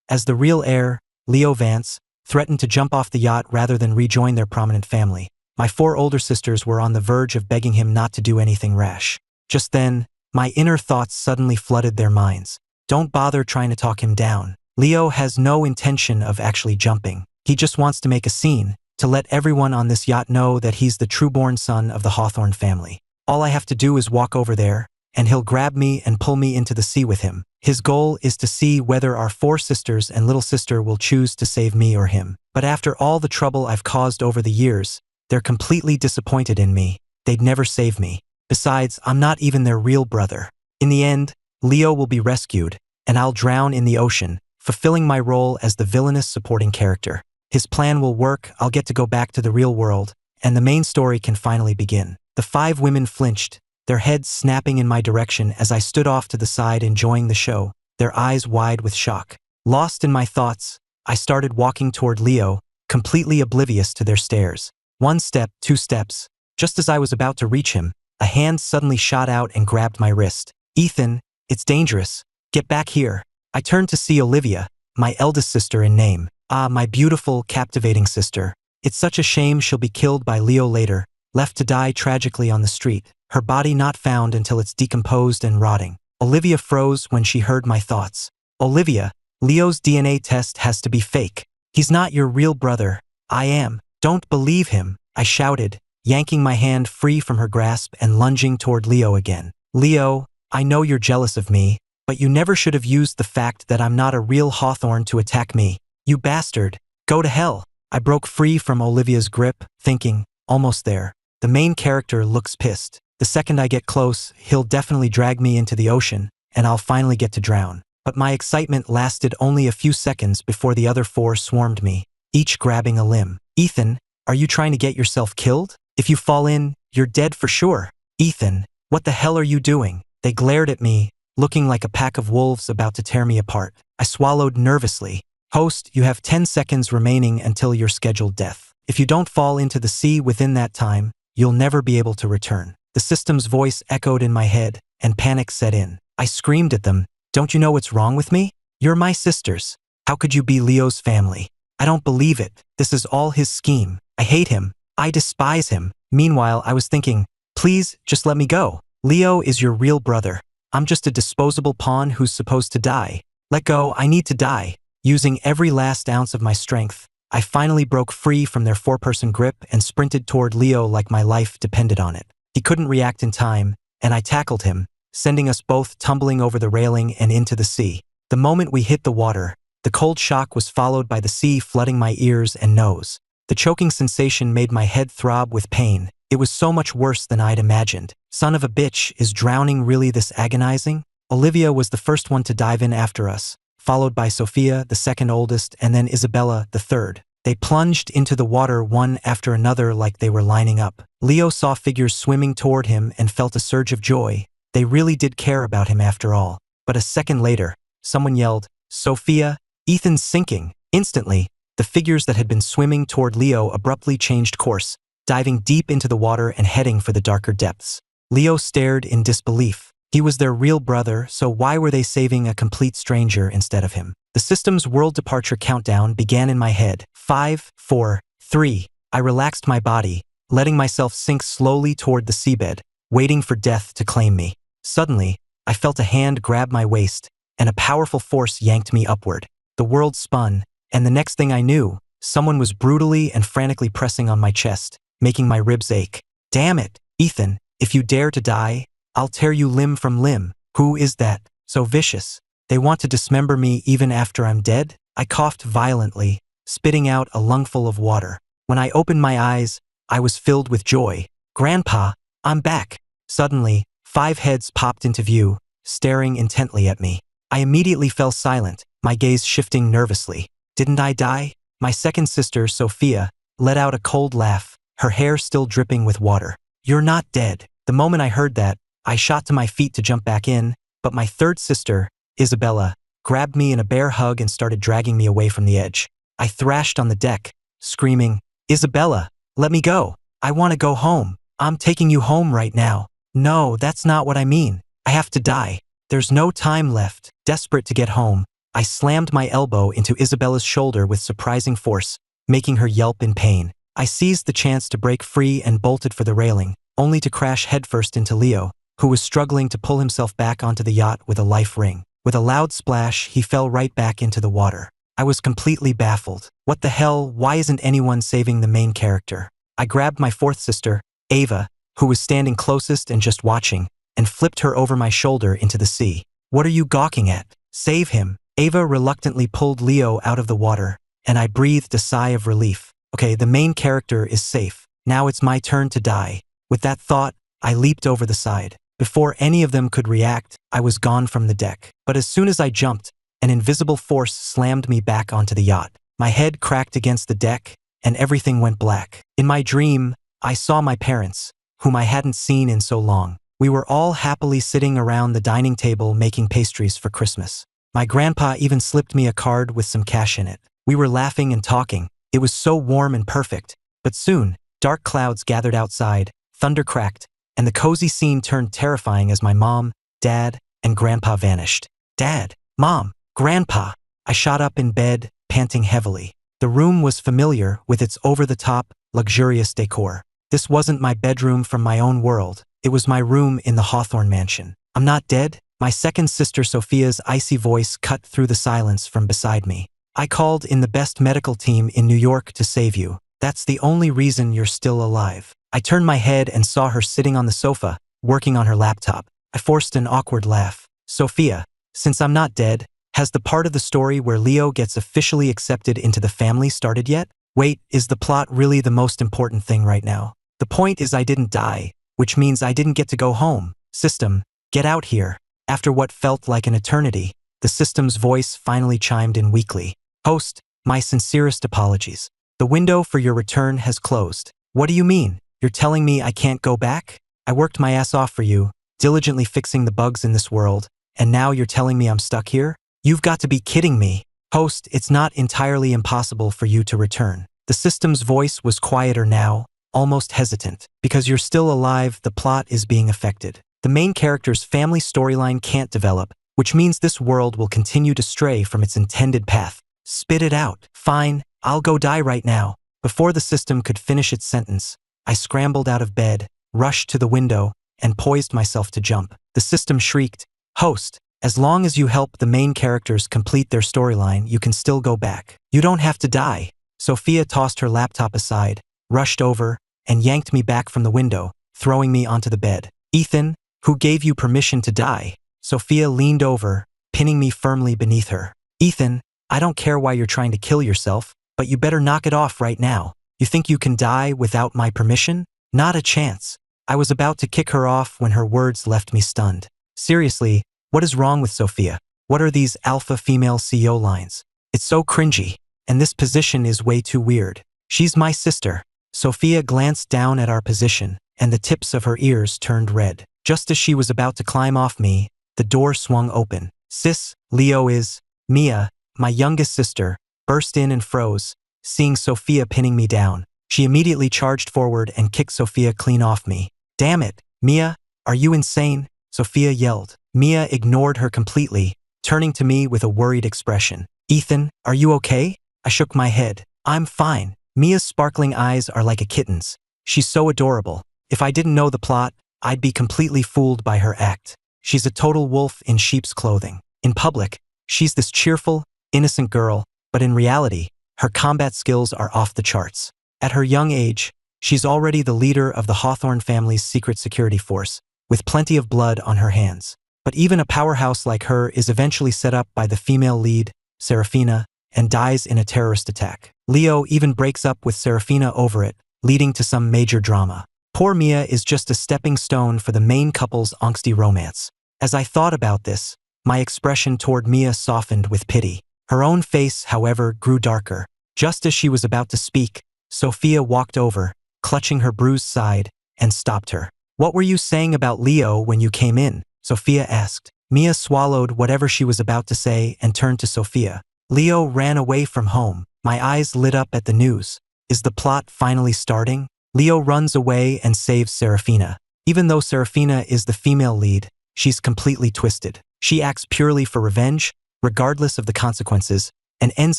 As the real heir, Leo Vance, threatened to jump off the yacht rather than rejoin their prominent family. My 4 older sisters were on the verge of begging him not to do anything rash. Just then, my inner thoughts suddenly flooded their minds. Don't bother trying to talk him down. Leo has no intention of actually jumping. He just wants to make a scene, to let everyone on this yacht know that he's the true-born son of the Hawthorne family. All I have to do is walk over there, and he'll grab me and pull me into the sea with him. His goal is to see whether our 4 sisters and little sister will choose to save me or him. But after all the trouble I've caused over the years, they're completely disappointed in me. They'd never save me. Besides, I'm not even their real brother. In the end, Leo will be rescued, and I'll drown in the ocean, fulfilling my role as the villainous supporting character. His plan will work, I'll get to go back to the real world, and the main story can finally begin. The 5 women flinched, their heads snapping in my direction as I stood off to the side enjoying the show, their eyes wide with shock. Lost in my thoughts, I started walking toward Leo, completely oblivious to their stares. 1 step, 2 steps. Just as I was about to reach him, a hand suddenly shot out and grabbed my wrist. Ethan, it's dangerous. Get back here. I turned to see Olivia, my eldest sister in name. Ah, my beautiful, captivating sister. It's such a shame she'll be killed by Leo later, left to die tragically on the street, her body not found until it's decomposed and rotting. Olivia froze when she heard my thoughts. Olivia, Leo's DNA test has to be fake. He's not your real brother. I am. Don't believe him, I shouted, yanking my hand free from her grasp and lunging toward Leo again. Leo, I know you're jealous of me, but you never should have used the fact that I'm not a real Hawthorne to attack me. You bastard. Go to hell. I broke free from Olivia's grip, thinking, almost there. The main character looks pissed. The second I get close, he'll definitely drag me into the ocean, and I'll finally get to drown. But my excitement lasted only a few seconds before the other 4 swarmed me, each grabbing a limb. Ethan, are you trying to get yourself killed? If you fall in, you're dead for sure. Ethan, what the hell are you doing? They glared at me, looking like a pack of wolves about to tear me apart. I swallowed nervously. Host, you have 10 seconds remaining until your scheduled death. If you don't fall into the sea within that time, you'll never be able to return. The system's voice echoed in my head, and panic set in. I screamed at them, don't you know what's wrong with me? You're my sisters. How could you be Leo's family? I don't believe it. This is all his scheme. I hate him. I despise him. Meanwhile, I was thinking, please, just let me go. Leo is your real brother. I'm just a disposable pawn who's supposed to die. Let go, I need to die. Using every last ounce of my strength, I finally broke free from their 4-person grip and sprinted toward Leo like my life depended on it. He couldn't react in time, and I tackled him, sending us both tumbling over the railing and into the sea. The moment we hit the water, the cold shock was followed by the sea flooding my ears and nose. The choking sensation made my head throb with pain. It was so much worse than I'd imagined. Son of a bitch, is drowning really this agonizing? Olivia was the first one to dive in after us, followed by Sophia, the second oldest, and then Isabella, the third. They plunged into the water one after another like they were lining up. Leo saw figures swimming toward him and felt a surge of joy. They really did care about him after all. But a second later, someone yelled, Sophia, Ethan's sinking. Instantly, the figures that had been swimming toward Leo abruptly changed course, diving deep into the water and heading for the darker depths. Leo stared in disbelief. He was their real brother, so why were they saving a complete stranger instead of him? The system's world departure countdown began in my head. 5, 4, 3. I relaxed my body, letting myself sink slowly toward the seabed, waiting for death to claim me. Suddenly, I felt a hand grab my waist, and a powerful force yanked me upward. The world spun, and the next thing I knew, someone was brutally and frantically pressing on my chest, making my ribs ache. Damn it, Ethan, if you dare to die, I'll tear you limb from limb. Who is that? So vicious. They want to dismember me even after I'm dead? I coughed violently, spitting out a lungful of water. When I opened my eyes, I was filled with joy. Grandpa, I'm back. Suddenly, 5 heads popped into view, staring intently at me. I immediately fell silent, my gaze shifting nervously. Didn't I die? My second sister, Sophia, let out a cold laugh, her hair still dripping with water. You're not dead. The moment I heard that, I shot to my feet to jump back in, but my third sister, Isabella, grabbed me in a bear hug and started dragging me away from the edge. I thrashed on the deck, screaming, Isabella, let me go. I want to go home. I'm taking you home right now. No, that's not what I mean. I have to die. There's no time left. Desperate to get home, I slammed my elbow into Isabella's shoulder with surprising force, making her yelp in pain. I seized the chance to break free and bolted for the railing, only to crash headfirst into Leo, who was struggling to pull himself back onto the yacht with a life ring. With a loud splash, he fell right back into the water. I was completely baffled. What the hell? Why isn't anyone saving the main character? I grabbed my fourth sister, Ava, who was standing closest and just watching, and flipped her over my shoulder into the sea. What are you gawking at? Save him. Ava reluctantly pulled Leo out of the water, and I breathed a sigh of relief. Okay, the main character is safe. Now it's my turn to die. With that thought, I leaped over the side. Before any of them could react, I was gone from the deck. But as soon as I jumped, an invisible force slammed me back onto the yacht. My head cracked against the deck, and everything went black. In my dream, I saw my parents, whom I hadn't seen in so long. We were all happily sitting around the dining table making pastries for Christmas. My grandpa even slipped me a card with some cash in it. We were laughing and talking. It was so warm and perfect. But soon, dark clouds gathered outside, thunder cracked, and the cozy scene turned terrifying as my mom, dad, and grandpa vanished. Dad, Mom, Grandpa. I shot up in bed, panting heavily. The room was familiar with its over-the-top, luxurious decor. This wasn't my bedroom from my own world. It was my room in the Hawthorne mansion. I'm not dead? My second sister Sophia's icy voice cut through the silence from beside me. I called in the best medical team in New York to save you. That's the only reason you're still alive. I turned my head and saw her sitting on the sofa, working on her laptop. I forced an awkward laugh. Sophia, since I'm not dead, has the part of the story where Leo gets officially accepted into the family started yet? Wait, is the plot really the most important thing right now? The point is I didn't die, which means I didn't get to go home. System, get out here. After what felt like an eternity, the system's voice finally chimed in weakly. Host, my sincerest apologies. The window for your return has closed. What do you mean? You're telling me I can't go back? I worked my ass off for you, diligently fixing the bugs in this world, and now you're telling me I'm stuck here? You've got to be kidding me. Host, it's not entirely impossible for you to return. The system's voice was quieter now, almost hesitant. Because you're still alive, the plot is being affected. The main character's family storyline can't develop, which means this world will continue to stray from its intended path. Spit it out. Fine, I'll go die right now. Before the system could finish its sentence, I scrambled out of bed, rushed to the window, and poised myself to jump. The system shrieked, Host, as long as you help the main characters complete their storyline, you can still go back. You don't have to die. Sophia tossed her laptop aside, rushed over, and yanked me back from the window, throwing me onto the bed. Ethan, who gave you permission to die? Sophia leaned over, pinning me firmly beneath her. Ethan, I don't care why you're trying to kill yourself, but you better knock it off right now. You think you can die without my permission? Not a chance. I was about to kick her off when her words left me stunned. Seriously, what is wrong with Sophia? What are these alpha female CEO lines? It's so cringy, and this position is way too weird. She's my sister. Sophia glanced down at our position, and the tips of her ears turned red. Just as she was about to climb off me, the door swung open. Sis, Leo is... Mia, my youngest sister, burst in and froze, seeing Sophia pinning me down. She immediately charged forward and kicked Sophia clean off me. Damn it, Mia, are you insane? Sophia yelled. Mia ignored her completely, turning to me with a worried expression. Ethan, are you okay? I shook my head. I'm fine. Mia's sparkling eyes are like a kitten's. She's so adorable. If I didn't know the plot, I'd be completely fooled by her act. She's a total wolf in sheep's clothing. In public, she's this cheerful, innocent girl, but in reality, her combat skills are off the charts. At her young age, she's already the leader of the Hawthorne family's secret security force, with plenty of blood on her hands. But even a powerhouse like her is eventually set up by the female lead, Serafina, and dies in a terrorist attack. Leo even breaks up with Serafina over it, leading to some major drama. Poor Mia is just a stepping stone for the main couple's angsty romance. As I thought about this, my expression toward Mia softened with pity. Her own face, however, grew darker. Just as she was about to speak, Sophia walked over, clutching her bruised side, and stopped her. What were you saying about Leo when you came in? Sophia asked. Mia swallowed whatever she was about to say and turned to Sophia. Leo ran away from home. My eyes lit up at the news. Is the plot finally starting? Leo runs away and saves Serafina. Even though Serafina is the female lead, she's completely twisted. She acts purely for revenge, regardless of the consequences, and ends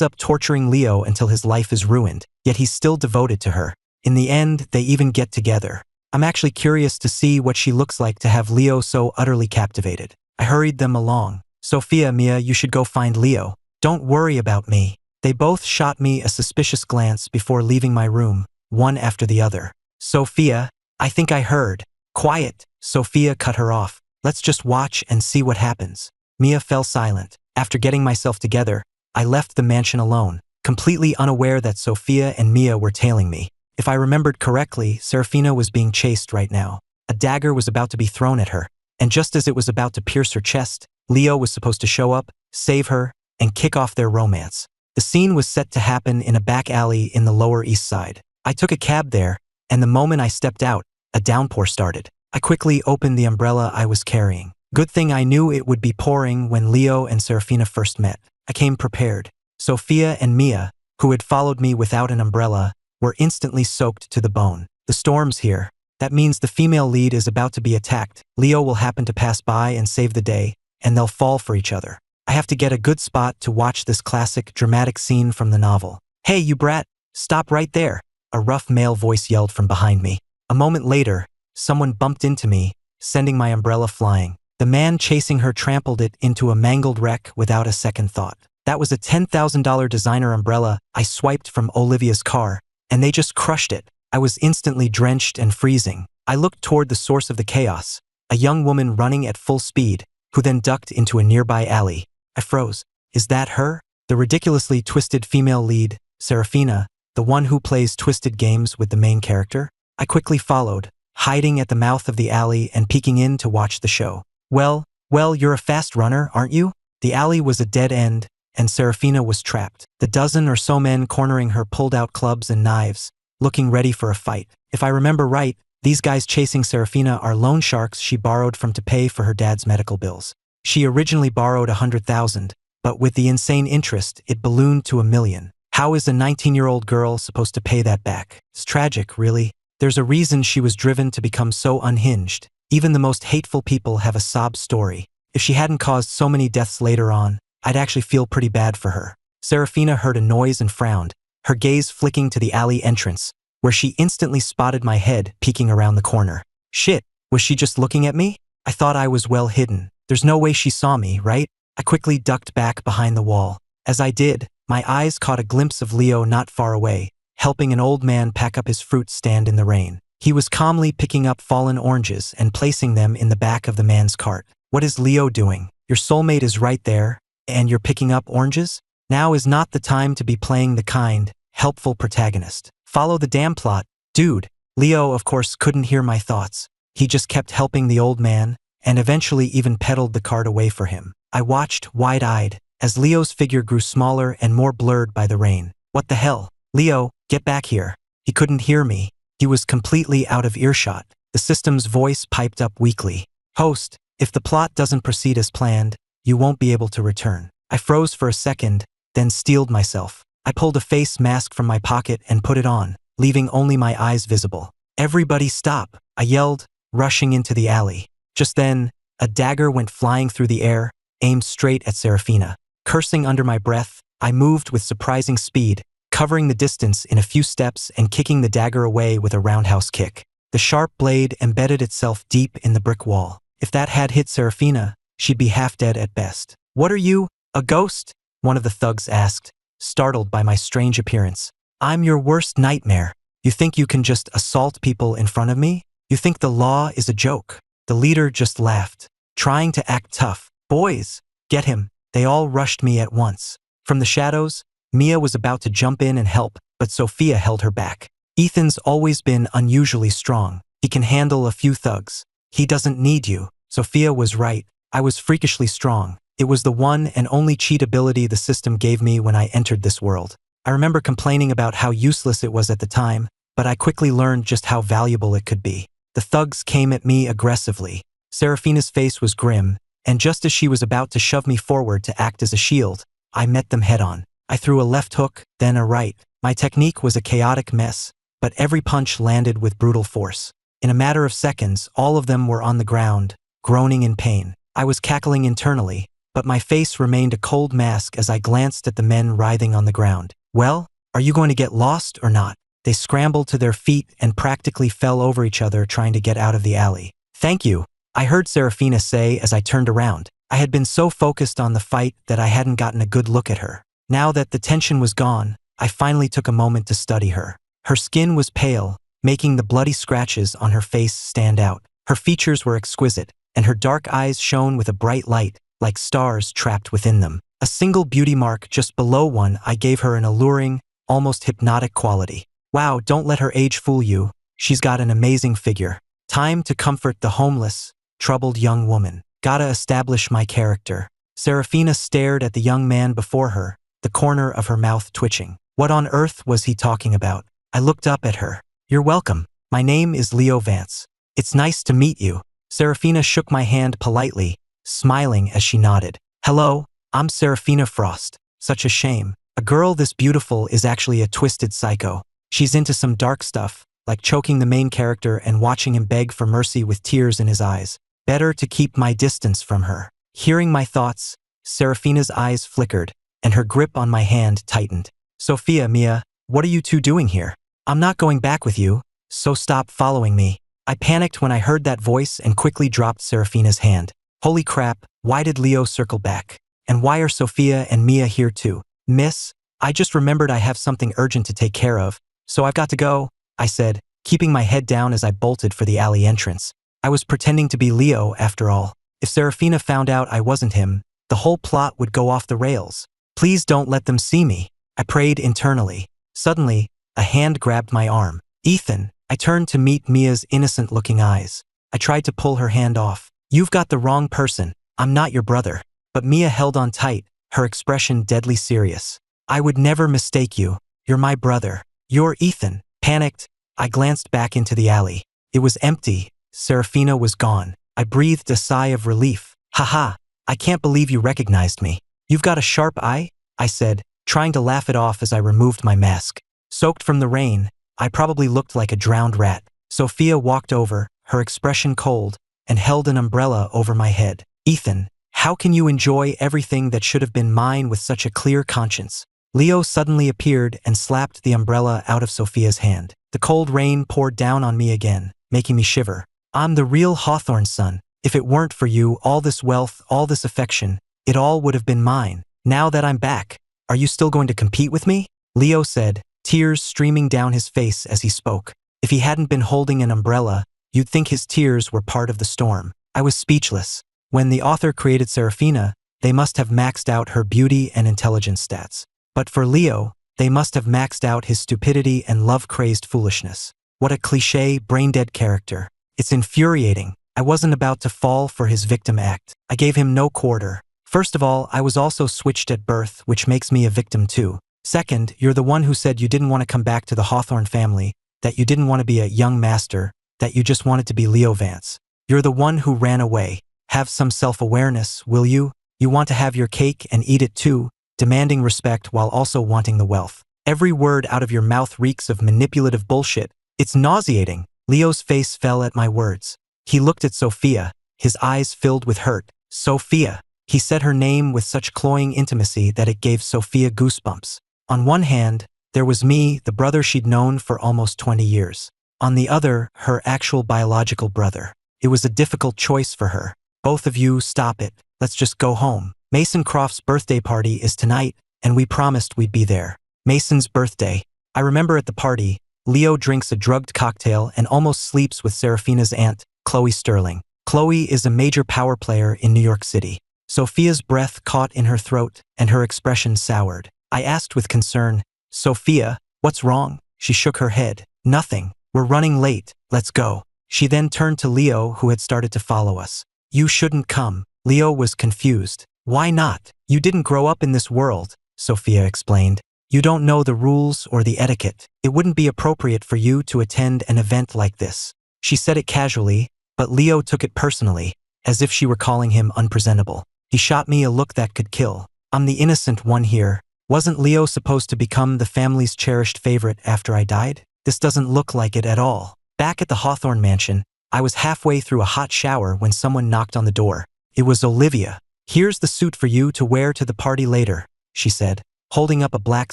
up torturing Leo until his life is ruined, yet he's still devoted to her. In the end, they even get together. I'm actually curious to see what she looks like to have Leo so utterly captivated. I hurried them along. Sophia, Mia, you should go find Leo. Don't worry about me. They both shot me a suspicious glance before leaving my room, one after the other. Sophia, I think I heard. Quiet. Sophia cut her off. Let's just watch and see what happens. Mia fell silent. After getting myself together, I left the mansion alone, completely unaware that Sophia and Mia were tailing me. If I remembered correctly, Serafina was being chased right now. A dagger was about to be thrown at her, and just as it was about to pierce her chest, Leo was supposed to show up, save her, and kick off their romance. The scene was set to happen in a back alley in the Lower East Side. I took a cab there, and the moment I stepped out, a downpour started. I quickly opened the umbrella I was carrying. Good thing I knew it would be pouring when Leo and Serafina first met. I came prepared. Sophia and Mia, who had followed me without an umbrella, were instantly soaked to the bone. The storm's here. That means the female lead is about to be attacked. Leo will happen to pass by and save the day, and they'll fall for each other. I have to get a good spot to watch this classic, dramatic scene from the novel. Hey, you brat! Stop right there! A rough male voice yelled from behind me. A moment later, someone bumped into me, sending my umbrella flying. The man chasing her trampled it into a mangled wreck without a second thought. That was a $10,000 designer umbrella I swiped from Olivia's car, and they just crushed it. I was instantly drenched and freezing. I looked toward the source of the chaos, a young woman running at full speed, who then ducked into a nearby alley. I froze. Is that her? The ridiculously twisted female lead, Serafina, the one who plays twisted games with the main character? I quickly followed, hiding at the mouth of the alley and peeking in to watch the show. Well, you're a fast runner, aren't you? The alley was a dead end, and Serafina was trapped. The dozen or so men cornering her pulled out clubs and knives, looking ready for a fight. If I remember right, these guys chasing Serafina are loan sharks she borrowed from to pay for her dad's medical bills. She originally borrowed $100,000, but with the insane interest, it ballooned to $1 million. How is a 19-year-old girl supposed to pay that back? It's tragic, really. There's a reason she was driven to become so unhinged. Even the most hateful people have a sob story. If she hadn't caused so many deaths later on, I'd actually feel pretty bad for her. Serafina heard a noise and frowned, her gaze flicking to the alley entrance, where she instantly spotted my head peeking around the corner. Shit, was she just looking at me? I thought I was well hidden. There's no way she saw me, right? I quickly ducked back behind the wall. As I did, my eyes caught a glimpse of Leo not far away, helping an old man pack up his fruit stand in the rain. He was calmly picking up fallen oranges and placing them in the back of the man's cart. What is Leo doing? Your soulmate is right there, and you're picking up oranges? Now is not the time to be playing the kind, helpful protagonist. Follow the damn plot. Dude. Leo, of course, couldn't hear my thoughts. He just kept helping the old man, and eventually even pedaled the cart away for him. I watched, wide-eyed, as Leo's figure grew smaller and more blurred by the rain. What the hell? Leo, get back here. He couldn't hear me. He was completely out of earshot. The system's voice piped up weakly. Host, if the plot doesn't proceed as planned, you won't be able to return. I froze for a second, then steeled myself. I pulled a face mask from my pocket and put it on, leaving only my eyes visible. Everybody stop, I yelled, rushing into the alley. Just then, a dagger went flying through the air, aimed straight at Serafina. Cursing under my breath, I moved with surprising speed, covering the distance in a few steps and kicking the dagger away with a roundhouse kick. The sharp blade embedded itself deep in the brick wall. If that had hit Serafina, she'd be half dead at best. What are you, a ghost? One of the thugs asked, startled by my strange appearance. I'm your worst nightmare. You think you can just assault people in front of me? You think the law is a joke? The leader just laughed, trying to act tough. Boys, get him. They all rushed me at once. From the shadows, Mia was about to jump in and help, but Sophia held her back. Ethan's always been unusually strong. He can handle a few thugs. He doesn't need you. Sophia was right. I was freakishly strong. It was the one and only cheat ability the system gave me when I entered this world. I remember complaining about how useless it was at the time, but I quickly learned just how valuable it could be. The thugs came at me aggressively. Serafina's face was grim, and just as she was about to shove me forward to act as a shield, I met them head-on. I threw a left hook, then a right. My technique was a chaotic mess, but every punch landed with brutal force. In a matter of seconds, all of them were on the ground, groaning in pain. I was cackling internally, but my face remained a cold mask as I glanced at the men writhing on the ground. Well, are you going to get lost or not? They scrambled to their feet and practically fell over each other trying to get out of the alley. Thank you, I heard Serafina say as I turned around. I had been so focused on the fight that I hadn't gotten a good look at her. Now that the tension was gone, I finally took a moment to study her. Her skin was pale, making the bloody scratches on her face stand out. Her features were exquisite, and her dark eyes shone with a bright light, like stars trapped within them. A single beauty mark just below one eye gave her an alluring, almost hypnotic quality. Wow, don't let her age fool you. She's got an amazing figure. Time to comfort the homeless, troubled young woman. Gotta establish my character. Serafina stared at the young man before her, the corner of her mouth twitching. What on earth was he talking about? I looked up at her. You're welcome. My name is Leo Vance. It's nice to meet you. Serafina shook my hand politely, smiling as she nodded. Hello, I'm Serafina Frost. Such a shame. A girl this beautiful is actually a twisted psycho. She's into some dark stuff, like choking the main character and watching him beg for mercy with tears in his eyes. Better to keep my distance from her. Hearing my thoughts, Serafina's eyes flickered, and her grip on my hand tightened. Sophia, Mia, what are you two doing here? I'm not going back with you, so stop following me. I panicked when I heard that voice and quickly dropped Serafina's hand. Holy crap, why did Leo circle back? And why are Sophia and Mia here too? Miss, I just remembered I have something urgent to take care of, so I've got to go, I said, keeping my head down as I bolted for the alley entrance. I was pretending to be Leo after all. If Serafina found out I wasn't him, the whole plot would go off the rails. Please don't let them see me, I prayed internally. Suddenly, a hand grabbed my arm. Ethan, I turned to meet Mia's innocent-looking eyes. I tried to pull her hand off. You've got the wrong person. I'm not your brother. But Mia held on tight, her expression deadly serious. I would never mistake you. You're my brother. You're Ethan. Panicked, I glanced back into the alley. It was empty. Serafina was gone. I breathed a sigh of relief. Haha, I can't believe you recognized me. You've got a sharp eye, I said, trying to laugh it off as I removed my mask. Soaked from the rain, I probably looked like a drowned rat. Sophia walked over, her expression cold, and held an umbrella over my head. Ethan, how can you enjoy everything that should have been mine with such a clear conscience? Leo suddenly appeared and slapped the umbrella out of Sophia's hand. The cold rain poured down on me again, making me shiver. I'm the real Hawthorne's son. If it weren't for you, all this wealth, all this affection, it all would have been mine. Now that I'm back, are you still going to compete with me? Leo said, tears streaming down his face as he spoke. If he hadn't been holding an umbrella, you'd think his tears were part of the storm. I was speechless. When the author created Serafina, they must have maxed out her beauty and intelligence stats. But for Leo, they must have maxed out his stupidity and love-crazed foolishness. What a cliché, brain-dead character. It's infuriating. I wasn't about to fall for his victim act. I gave him no quarter. First of all, I was also switched at birth, which makes me a victim too. Second, you're the one who said you didn't want to come back to the Hawthorne family, that you didn't want to be a young master, that you just wanted to be Leo Vance. You're the one who ran away. Have some self-awareness, will you? You want to have your cake and eat it too, demanding respect while also wanting the wealth. Every word out of your mouth reeks of manipulative bullshit. It's nauseating. Leo's face fell at my words. He looked at Sophia, his eyes filled with hurt. Sophia. He said her name with such cloying intimacy that it gave Sophia goosebumps. On one hand, there was me, the brother she'd known for almost 20 years. On the other, her actual biological brother. It was a difficult choice for her. Both of you, stop it. Let's just go home. Mason Croft's birthday party is tonight, and we promised we'd be there. Mason's birthday. I remember at the party, Leo drinks a drugged cocktail and almost sleeps with Serafina's aunt, Chloe Sterling. Chloe is a major power player in New York City. Sophia's breath caught in her throat, and her expression soured. I asked with concern, Sophia, what's wrong? She shook her head. Nothing. We're running late. Let's go. She then turned to Leo, who had started to follow us. You shouldn't come. Leo was confused. Why not? You didn't grow up in this world, Sophia explained. You don't know the rules or the etiquette. It wouldn't be appropriate for you to attend an event like this. She said it casually, but Leo took it personally, as if she were calling him unpresentable. He shot me a look that could kill. I'm the innocent one here. Wasn't Leo supposed to become the family's cherished favorite after I died? This doesn't look like it at all. Back at the Hawthorne mansion, I was halfway through a hot shower when someone knocked on the door. It was Olivia. Here's the suit for you to wear to the party later, she said, holding up a black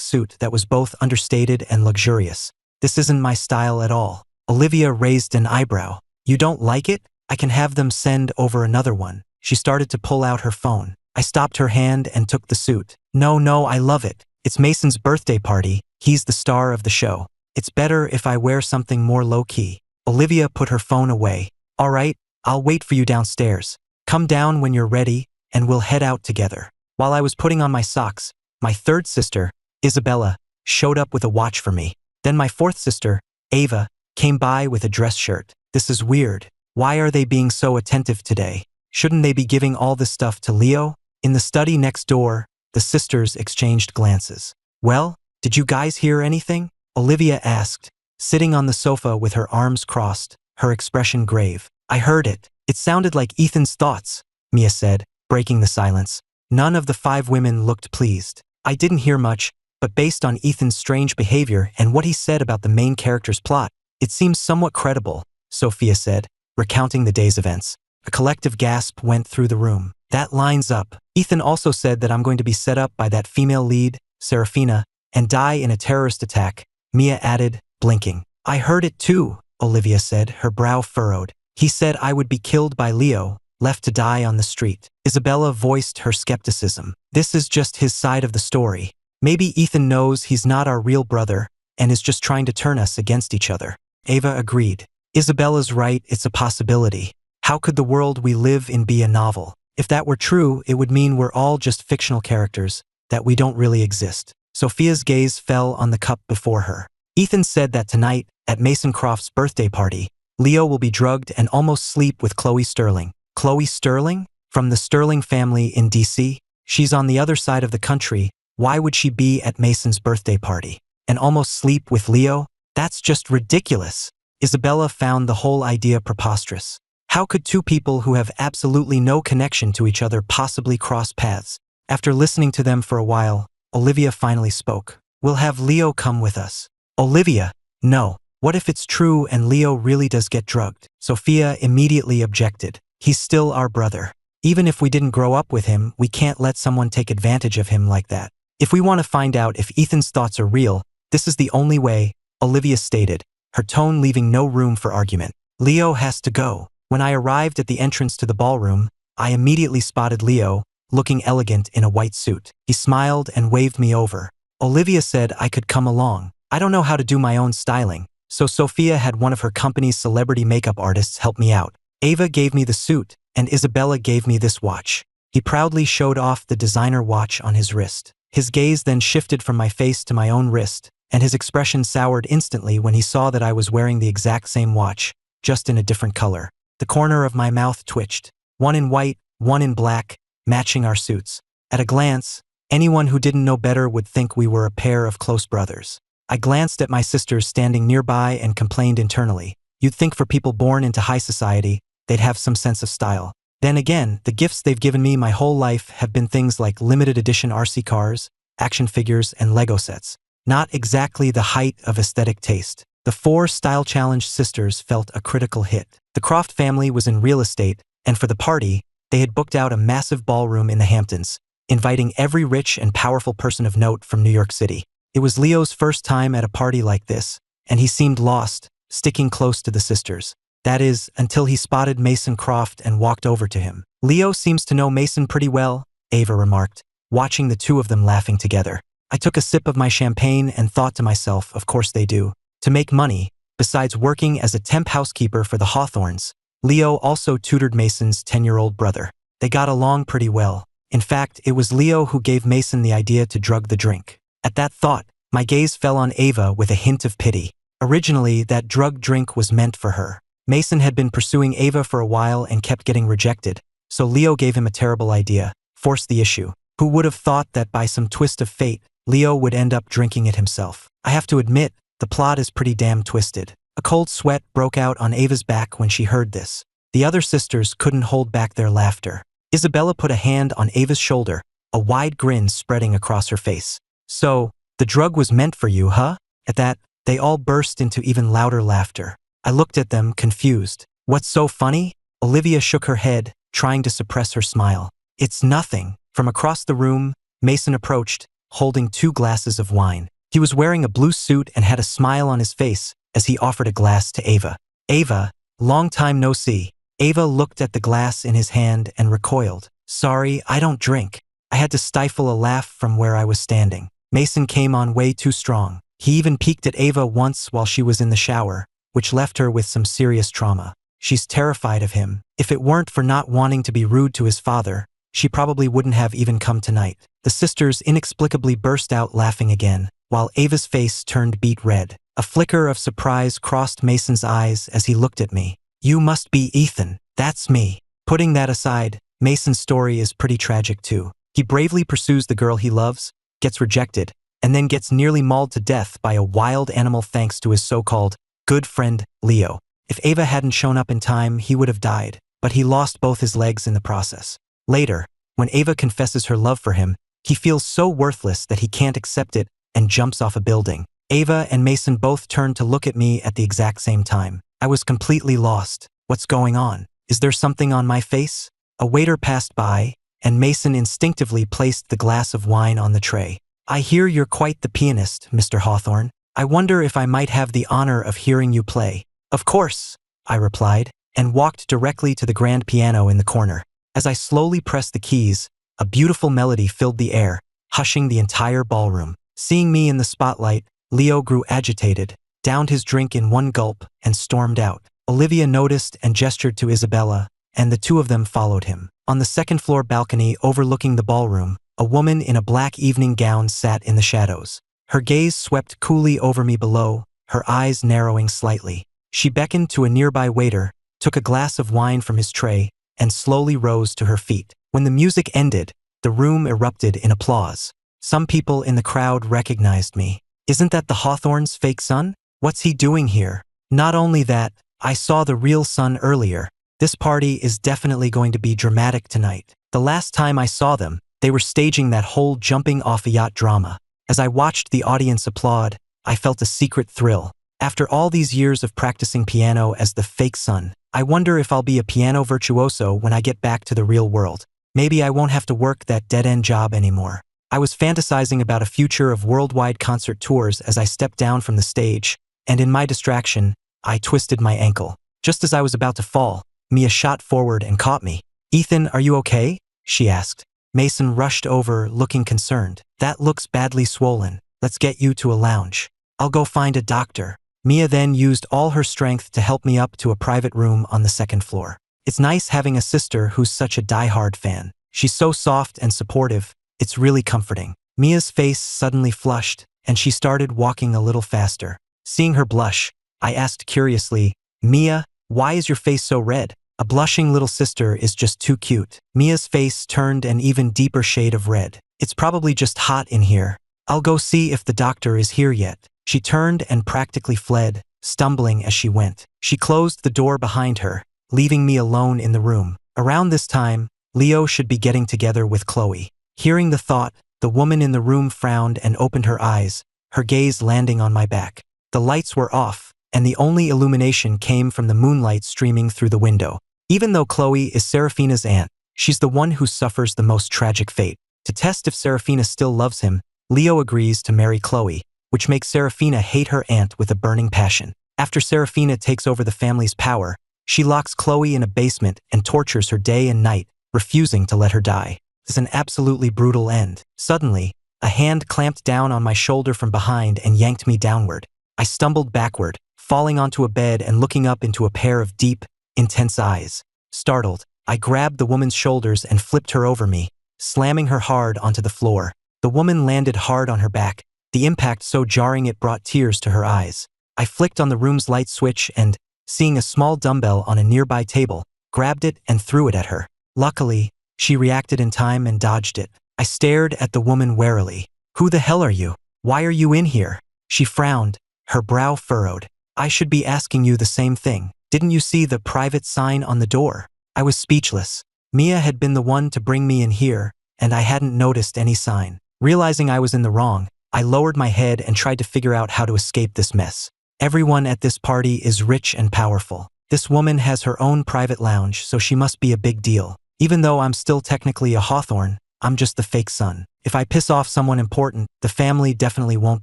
suit that was both understated and luxurious. This isn't my style at all. Olivia raised an eyebrow. You don't like it? I can have them send over another one. She started to pull out her phone. I stopped her hand and took the suit. No, I love it. It's Mason's birthday party. He's the star of the show. It's better if I wear something more low-key. Olivia put her phone away. All right, I'll wait for you downstairs. Come down when you're ready, and we'll head out together. While I was putting on my socks, my third sister, Isabella, showed up with a watch for me. Then my fourth sister, Ava, came by with a dress shirt. This is weird. Why are they being so attentive today? Shouldn't they be giving all this stuff to Leo? In the study next door, the sisters exchanged glances. Well, did you guys hear anything? Olivia asked, sitting on the sofa with her arms crossed, her expression grave. I heard it. It sounded like Ethan's thoughts, Mia said, breaking the silence. None of the 5 women looked pleased. I didn't hear much, but based on Ethan's strange behavior and what he said about the main character's plot, it seems somewhat credible, Sophia said, recounting the day's events. A collective gasp went through the room. That lines up. Ethan also said that I'm going to be set up by that female lead, Serafina, and die in a terrorist attack, Mia added, blinking. I heard it too, Olivia said, her brow furrowed. He said I would be killed by Leo, left to die on the street. Isabella voiced her skepticism. This is just his side of the story. Maybe Ethan knows he's not our real brother and is just trying to turn us against each other. Ava agreed. Isabella's right, it's a possibility. How could the world we live in be a novel? If that were true, it would mean we're all just fictional characters, that we don't really exist. Sophia's gaze fell on the cup before her. Ethan said that tonight, at Mason Croft's birthday party, Leo will be drugged and almost sleep with Chloe Sterling. Chloe Sterling? From the Sterling family in DC? She's on the other side of the country. Why would she be at Mason's birthday party? And almost sleep with Leo? That's just ridiculous. Isabella found the whole idea preposterous. How could 2 people who have absolutely no connection to each other possibly cross paths? After listening to them for a while, Olivia finally spoke. We'll have Leo come with us. Olivia, no. What if it's true and Leo really does get drugged? Sophia immediately objected. He's still our brother. Even if we didn't grow up with him, we can't let someone take advantage of him like that. If we want to find out if Ethan's thoughts are real, this is the only way, Olivia stated, her tone leaving no room for argument. Leo has to go. When I arrived at the entrance to the ballroom, I immediately spotted Leo, looking elegant in a white suit. He smiled and waved me over. Olivia said I could come along. I don't know how to do my own styling, so Sophia had one of her company's celebrity makeup artists help me out. Ava gave me the suit, and Isabella gave me this watch. He proudly showed off the designer watch on his wrist. His gaze then shifted from my face to my own wrist, and his expression soured instantly when he saw that I was wearing the exact same watch, just in a different color. The corner of my mouth twitched. One in white, one in black, matching our suits. At a glance, anyone who didn't know better would think we were a pair of close brothers. I glanced at my sisters standing nearby and complained internally. You'd think for people born into high society, they'd have some sense of style. Then again, the gifts they've given me my whole life have been things like limited edition RC cars, action figures, and Lego sets. Not exactly the height of aesthetic taste. The 4 style-challenged sisters felt a critical hit. The Croft family was in real estate, and for the party, they had booked out a massive ballroom in the Hamptons, inviting every rich and powerful person of note from New York City. It was Leo's first time at a party like this, and he seemed lost, sticking close to the sisters. That is, until he spotted Mason Croft and walked over to him. Leo seems to know Mason pretty well, Ava remarked, watching the 2 of them laughing together. I took a sip of my champagne and thought to myself, of course they do. To make money, besides working as a temp housekeeper for the Hawthorns, Leo also tutored Mason's 10-year-old brother. They got along pretty well. In fact, it was Leo who gave Mason the idea to drug the drink. At that thought, my gaze fell on Ava with a hint of pity. Originally, that drug drink was meant for her. Mason had been pursuing Ava for a while and kept getting rejected, so Leo gave him a terrible idea, forced the issue. Who would have thought that by some twist of fate, Leo would end up drinking it himself? I have to admit, the plot is pretty damn twisted. A cold sweat broke out on Ava's back when she heard this. The other sisters couldn't hold back their laughter. Isabella put a hand on Ava's shoulder, a wide grin spreading across her face. So, the drug was meant for you, huh? At that, they all burst into even louder laughter. I looked at them, confused. What's so funny? Olivia shook her head, trying to suppress her smile. It's nothing. From across the room, Mason approached, holding 2 glasses of wine. He was wearing a blue suit and had a smile on his face as he offered a glass to Ava. Ava, long time no see. Ava looked at the glass in his hand and recoiled. Sorry, I don't drink. I had to stifle a laugh from where I was standing. Mason came on way too strong. He even peeked at Ava once while she was in the shower, which left her with some serious trauma. She's terrified of him. If it weren't for not wanting to be rude to his father, she probably wouldn't have even come tonight. The sisters inexplicably burst out laughing again, while Ava's face turned beet red. A flicker of surprise crossed Mason's eyes as he looked at me. You must be Ethan. That's me. Putting that aside, Mason's story is pretty tragic too. He bravely pursues the girl he loves, gets rejected, and then gets nearly mauled to death by a wild animal thanks to his so-called good friend, Leo. If Ava hadn't shown up in time, he would have died, but he lost both his legs in the process. Later, when Ava confesses her love for him, he feels so worthless that he can't accept it and jumps off a building. Ava and Mason both turned to look at me at the exact same time. I was completely lost. What's going on? Is there something on my face? A waiter passed by, and Mason instinctively placed the glass of wine on the tray. I hear you're quite the pianist, Mr. Hawthorne. I wonder if I might have the honor of hearing you play. Of course, I replied, and walked directly to the grand piano in the corner. As I slowly pressed the keys, a beautiful melody filled the air, hushing the entire ballroom. Seeing me in the spotlight, Leo grew agitated, downed his drink in one gulp, and stormed out. Olivia noticed and gestured to Isabella, and the 2 of them followed him. On the second-floor balcony overlooking the ballroom, a woman in a black evening gown sat in the shadows. Her gaze swept coolly over me below, her eyes narrowing slightly. She beckoned to a nearby waiter, took a glass of wine from his tray, and slowly rose to her feet. When the music ended, the room erupted in applause. Some people in the crowd recognized me. Isn't that the Hawthorne's fake son? What's he doing here? Not only that, I saw the real son earlier. This party is definitely going to be dramatic tonight. The last time I saw them, they were staging that whole jumping off a yacht drama. As I watched the audience applaud, I felt a secret thrill. After all these years of practicing piano as the fake son, I wonder if I'll be a piano virtuoso when I get back to the real world. Maybe I won't have to work that dead-end job anymore. I was fantasizing about a future of worldwide concert tours as I stepped down from the stage, and in my distraction, I twisted my ankle. Just as I was about to fall, Mia shot forward and caught me. Ethan, are you okay? She asked. Mason rushed over, looking concerned. That looks badly swollen. Let's get you to a lounge. I'll go find a doctor. Mia then used all her strength to help me up to a private room on the second floor. It's nice having a sister who's such a die-hard fan. She's so soft and supportive. It's really comforting. Mia's face suddenly flushed, and she started walking a little faster. Seeing her blush, I asked curiously, Mia, why is your face so red? A blushing little sister is just too cute. Mia's face turned an even deeper shade of red. It's probably just hot in here. I'll go see if the doctor is here yet. She turned and practically fled, stumbling as she went. She closed the door behind her, leaving me alone in the room. Around this time, Leo should be getting together with Chloe. Hearing the thought, the woman in the room frowned and opened her eyes, her gaze landing on my back. The lights were off, and the only illumination came from the moonlight streaming through the window. Even though Chloe is Serafina's aunt, she's the one who suffers the most tragic fate. To test if Serafina still loves him, Leo agrees to marry Chloe, which makes Serafina hate her aunt with a burning passion. After Serafina takes over the family's power, she locks Chloe in a basement and tortures her day and night, refusing to let her die. It's an absolutely brutal end. Suddenly, a hand clamped down on my shoulder from behind and yanked me downward. I stumbled backward, falling onto a bed and looking up into a pair of deep, intense eyes. Startled, I grabbed the woman's shoulders and flipped her over me, slamming her hard onto the floor. The woman landed hard on her back, the impact so jarring it brought tears to her eyes. I flicked on the room's light switch and, seeing a small dumbbell on a nearby table, grabbed it and threw it at her. Luckily, she reacted in time and dodged it. I stared at the woman warily. Who the hell are you? Why are you in here? She frowned, her brow furrowed. I should be asking you the same thing. Didn't you see the private sign on the door? I was speechless. Mia had been the one to bring me in here, and I hadn't noticed any sign. Realizing I was in the wrong, I lowered my head and tried to figure out how to escape this mess. Everyone at this party is rich and powerful. This woman has her own private lounge, so she must be a big deal. Even though I'm still technically a Hawthorne, I'm just the fake son. If I piss off someone important, the family definitely won't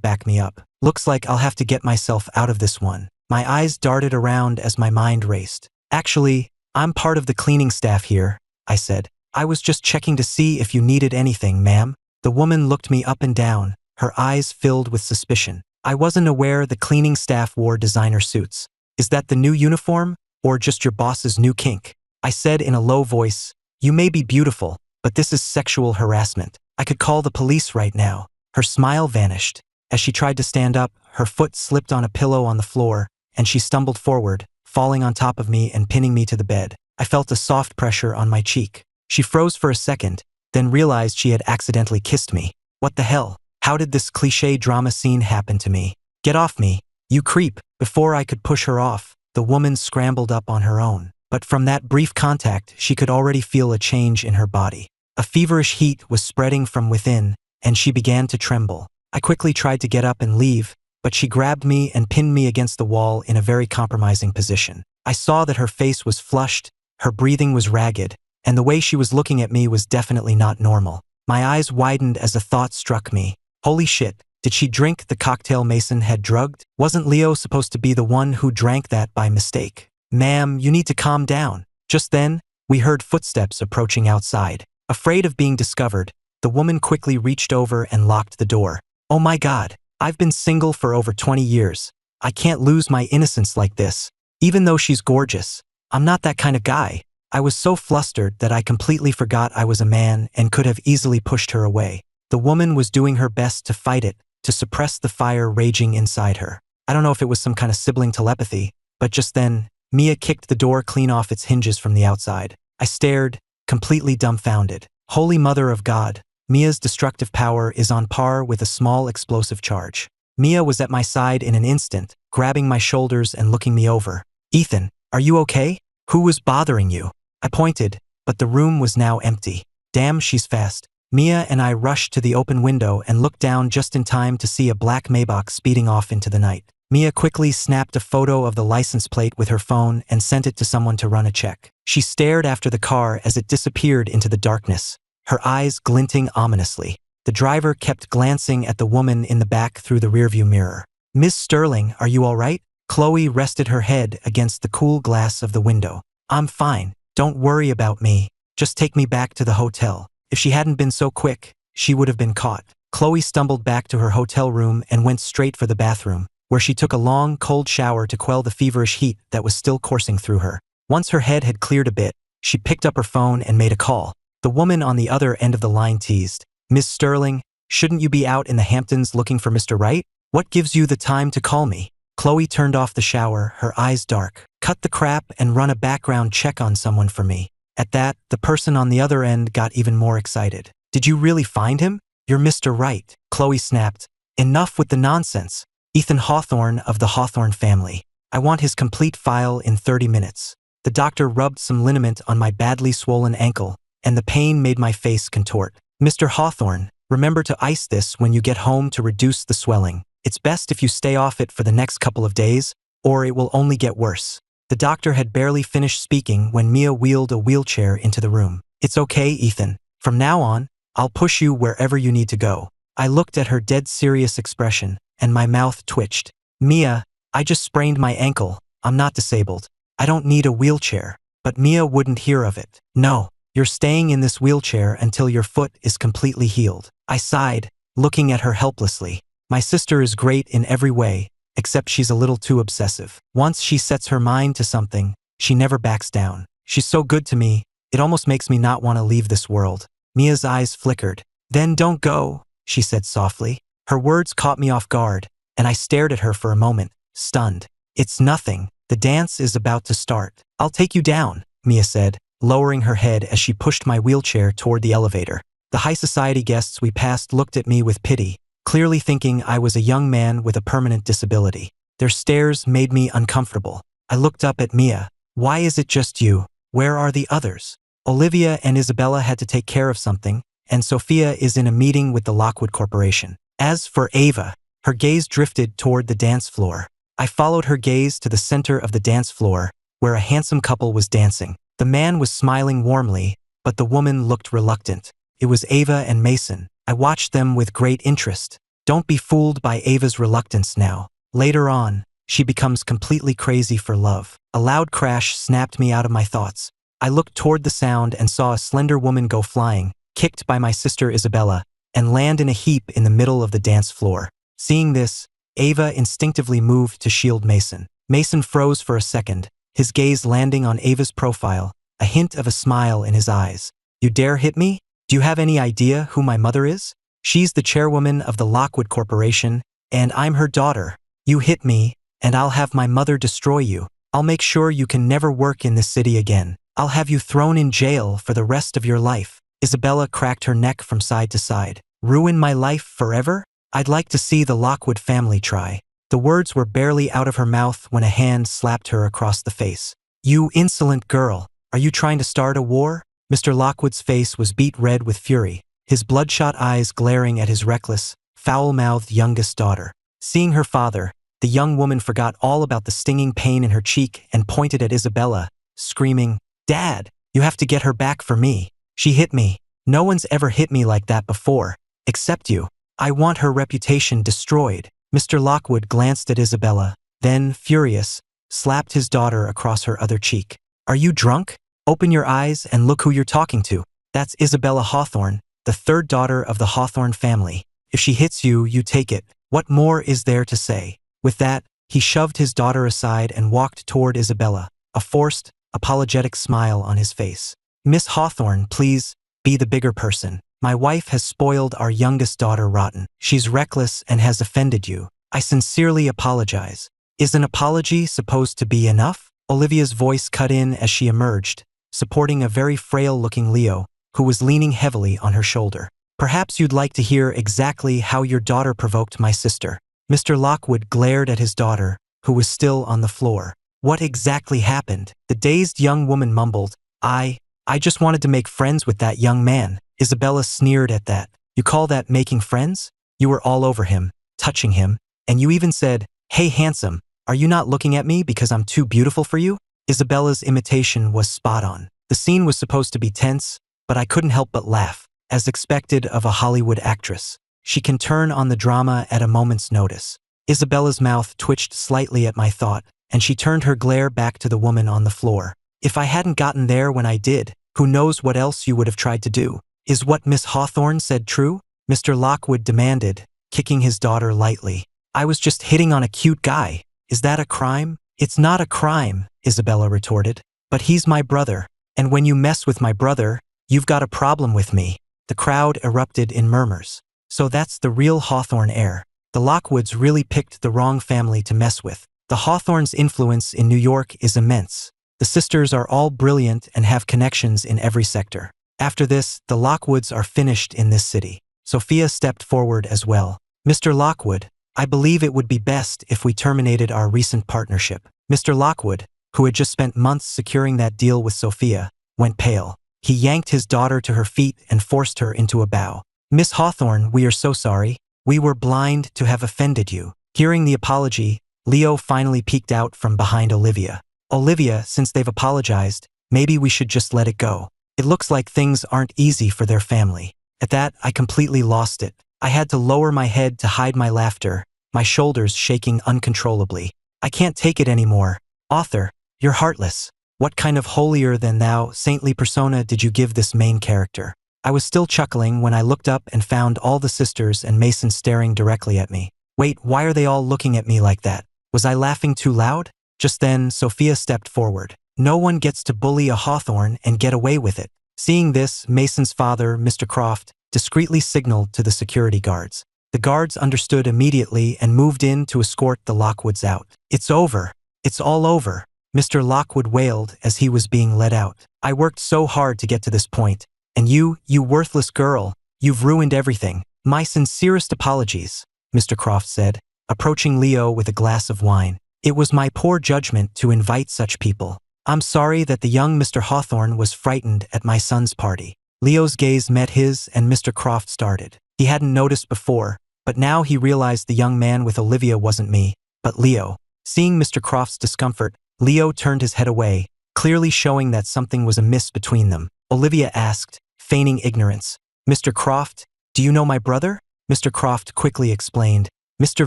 back me up. Looks like I'll have to get myself out of this one. My eyes darted around as my mind raced. Actually, I'm part of the cleaning staff here, I said. I was just checking to see if you needed anything, ma'am. The woman looked me up and down, her eyes filled with suspicion. I wasn't aware the cleaning staff wore designer suits. Is that the new uniform, or just your boss's new kink? I said in a low voice, you may be beautiful, but this is sexual harassment. I could call the police right now. Her smile vanished. As she tried to stand up, her foot slipped on a pillow on the floor, and she stumbled forward, falling on top of me and pinning me to the bed. I felt a soft pressure on my cheek. She froze for a second, then realized she had accidentally kissed me. What the hell? How did this cliché drama scene happen to me? Get off me, you creep. Before I could push her off, the woman scrambled up on her own. But from that brief contact, she could already feel a change in her body. A feverish heat was spreading from within, and she began to tremble. I quickly tried to get up and leave, but she grabbed me and pinned me against the wall in a very compromising position. I saw that her face was flushed, her breathing was ragged, and the way she was looking at me was definitely not normal. My eyes widened as a thought struck me. Holy shit, did she drink the cocktail Mason had drugged? Wasn't Leo supposed to be the one who drank that by mistake? Ma'am, you need to calm down. Just then, we heard footsteps approaching outside. Afraid of being discovered, the woman quickly reached over and locked the door. Oh my God, I've been single for over 20 years. I can't lose my innocence like this. Even though she's gorgeous, I'm not that kind of guy. I was so flustered that I completely forgot I was a man and could have easily pushed her away. The woman was doing her best to fight it, to suppress the fire raging inside her. I don't know if it was some kind of sibling telepathy, but just then, Mia kicked the door clean off its hinges from the outside. I stared, completely dumbfounded. Holy Mother of God, Mia's destructive power is on par with a small explosive charge. Mia was at my side in an instant, grabbing my shoulders and looking me over. Ethan, are you okay? Who was bothering you? I pointed, but the room was now empty. Damn, she's fast. Mia and I rushed to the open window and looked down just in time to see a black Maybach speeding off into the night. Mia quickly snapped a photo of the license plate with her phone and sent it to someone to run a check. She stared after the car as it disappeared into the darkness, her eyes glinting ominously. The driver kept glancing at the woman in the back through the rearview mirror. Miss Sterling, are you all right? Chloe rested her head against the cool glass of the window. I'm fine. Don't worry about me. Just take me back to the hotel. If she hadn't been so quick, she would have been caught. Chloe stumbled back to her hotel room and went straight for the bathroom, where she took a long, cold shower to quell the feverish heat that was still coursing through her. Once her head had cleared a bit, she picked up her phone and made a call. The woman on the other end of the line teased, Miss Sterling, shouldn't you be out in the Hamptons looking for Mr. Wright? What gives you the time to call me? Chloe turned off the shower, her eyes dark. Cut the crap and run a background check on someone for me. At that, the person on the other end got even more excited. Did you really find him? You're Mr. Wright, Chloe snapped. Enough with the nonsense. Ethan Hawthorne of the Hawthorne family. I want his complete file in 30 minutes. The doctor rubbed some liniment on my badly swollen ankle, and the pain made my face contort. Mr. Hawthorne, remember to ice this when you get home to reduce the swelling. It's best if you stay off it for the next couple of days, or it will only get worse. The doctor had barely finished speaking when Mia wheeled a wheelchair into the room. It's okay, Ethan. From now on, I'll push you wherever you need to go. I looked at her dead serious expression, and my mouth twitched. Mia, I just sprained my ankle. I'm not disabled. I don't need a wheelchair. But Mia wouldn't hear of it. No, you're staying in this wheelchair until your foot is completely healed. I sighed, looking at her helplessly. My sister is great in every way, except she's a little too obsessive. Once she sets her mind to something, she never backs down. She's so good to me, it almost makes me not want to leave this world. Mia's eyes flickered. Then don't go, she said softly. Her words caught me off guard, and I stared at her for a moment, stunned. It's nothing. The dance is about to start. I'll take you down, Mia said, lowering her head as she pushed my wheelchair toward the elevator. The high society guests we passed looked at me with pity, clearly thinking I was a young man with a permanent disability. Their stares made me uncomfortable. I looked up at Mia. Why is it just you? Where are the others? Olivia and Isabella had to take care of something, and Sophia is in a meeting with the Lockwood Corporation. As for Ava, her gaze drifted toward the dance floor. I followed her gaze to the center of the dance floor, where a handsome couple was dancing. The man was smiling warmly, but the woman looked reluctant. It was Ava and Mason. I watched them with great interest. Don't be fooled by Ava's reluctance now. Later on, she becomes completely crazy for love. A loud crash snapped me out of my thoughts. I looked toward the sound and saw a slender woman go flying, kicked by my sister Isabella, and land in a heap in the middle of the dance floor. Seeing this, Ava instinctively moved to shield Mason. Mason froze for a second, his gaze landing on Ava's profile, a hint of a smile in his eyes. You dare hit me? Do you have any idea who my mother is? She's the chairwoman of the Lockwood Corporation, and I'm her daughter. You hit me, and I'll have my mother destroy you. I'll make sure you can never work in this city again. I'll have you thrown in jail for the rest of your life. Isabella cracked her neck from side to side. Ruin my life forever? I'd like to see the Lockwood family try. The words were barely out of her mouth when a hand slapped her across the face. You insolent girl, are you trying to start a war? Mr. Lockwood's face was beet red with fury, his bloodshot eyes glaring at his reckless, foul-mouthed youngest daughter. Seeing her father, the young woman forgot all about the stinging pain in her cheek and pointed at Isabella, screaming, Dad, you have to get her back for me. She hit me. No one's ever hit me like that before, except you. I want her reputation destroyed. Mr. Lockwood glanced at Isabella, then, furious, slapped his daughter across her other cheek. Are you drunk? Open your eyes and look who you're talking to. That's Isabella Hawthorne, the third daughter of the Hawthorne family. If she hits you, you take it. What more is there to say? With that, he shoved his daughter aside and walked toward Isabella, a forced, apologetic smile on his face. Miss Hawthorne, please, be the bigger person. My wife has spoiled our youngest daughter rotten. She's reckless and has offended you. I sincerely apologize. Is an apology supposed to be enough? Olivia's voice cut in as she emerged, supporting a very frail-looking Leo, who was leaning heavily on her shoulder. Perhaps you'd like to hear exactly how your daughter provoked my sister. Mr. Lockwood glared at his daughter, who was still on the floor. What exactly happened? The dazed young woman mumbled, I just wanted to make friends with that young man. Isabella sneered at that. You call that making friends? You were all over him, touching him, and you even said, Hey handsome, are you not looking at me because I'm too beautiful for you? Isabella's imitation was spot on. The scene was supposed to be tense, but I couldn't help but laugh, as expected of a Hollywood actress. She can turn on the drama at a moment's notice. Isabella's mouth twitched slightly at my thought, and she turned her glare back to the woman on the floor. If I hadn't gotten there when I did, who knows what else you would have tried to do? Is what Miss Hawthorne said true? Mr. Lockwood demanded, kicking his daughter lightly. I was just hitting on a cute guy. Is that a crime? It's not a crime, Isabella retorted. But he's my brother, and when you mess with my brother, you've got a problem with me. The crowd erupted in murmurs. So that's the real Hawthorne heir. The Lockwoods really picked the wrong family to mess with. The Hawthornes' influence in New York is immense. The sisters are all brilliant and have connections in every sector. After this, the Lockwoods are finished in this city. Sophia stepped forward as well. Mr. Lockwood, I believe it would be best if we terminated our recent partnership. Mr. Lockwood, who had just spent months securing that deal with Sophia, went pale. He yanked his daughter to her feet and forced her into a bow. Miss Hawthorne, we are so sorry. We were blind to have offended you. Hearing the apology, Leo finally peeked out from behind Olivia. Olivia, since they've apologized, maybe we should just let it go. It looks like things aren't easy for their family. At that, I completely lost it. I had to lower my head to hide my laughter, my shoulders shaking uncontrollably. I can't take it anymore. Author, you're heartless. What kind of holier-than-thou, saintly persona did you give this main character? I was still chuckling when I looked up and found all the sisters and Mason staring directly at me. Wait, why are they all looking at me like that? Was I laughing too loud? Just then, Sophia stepped forward. No one gets to bully a Hawthorne and get away with it. Seeing this, Mason's father, Mr. Croft, discreetly signaled to the security guards. The guards understood immediately and moved in to escort the Lockwoods out. It's over. It's all over, Mr. Lockwood wailed as he was being led out. I worked so hard to get to this point, and you worthless girl, you've ruined everything. My sincerest apologies, Mr. Croft said, approaching Leo with a glass of wine. It was my poor judgment to invite such people. I'm sorry that the young Mr. Hawthorne was frightened at my son's party. Leo's gaze met his and Mr. Croft started. He hadn't noticed before, but now he realized the young man with Olivia wasn't me, but Leo. Seeing Mr. Croft's discomfort, Leo turned his head away, clearly showing that something was amiss between them. Olivia asked, feigning ignorance. Mr. Croft, do you know my brother? Mr. Croft quickly explained. Mr.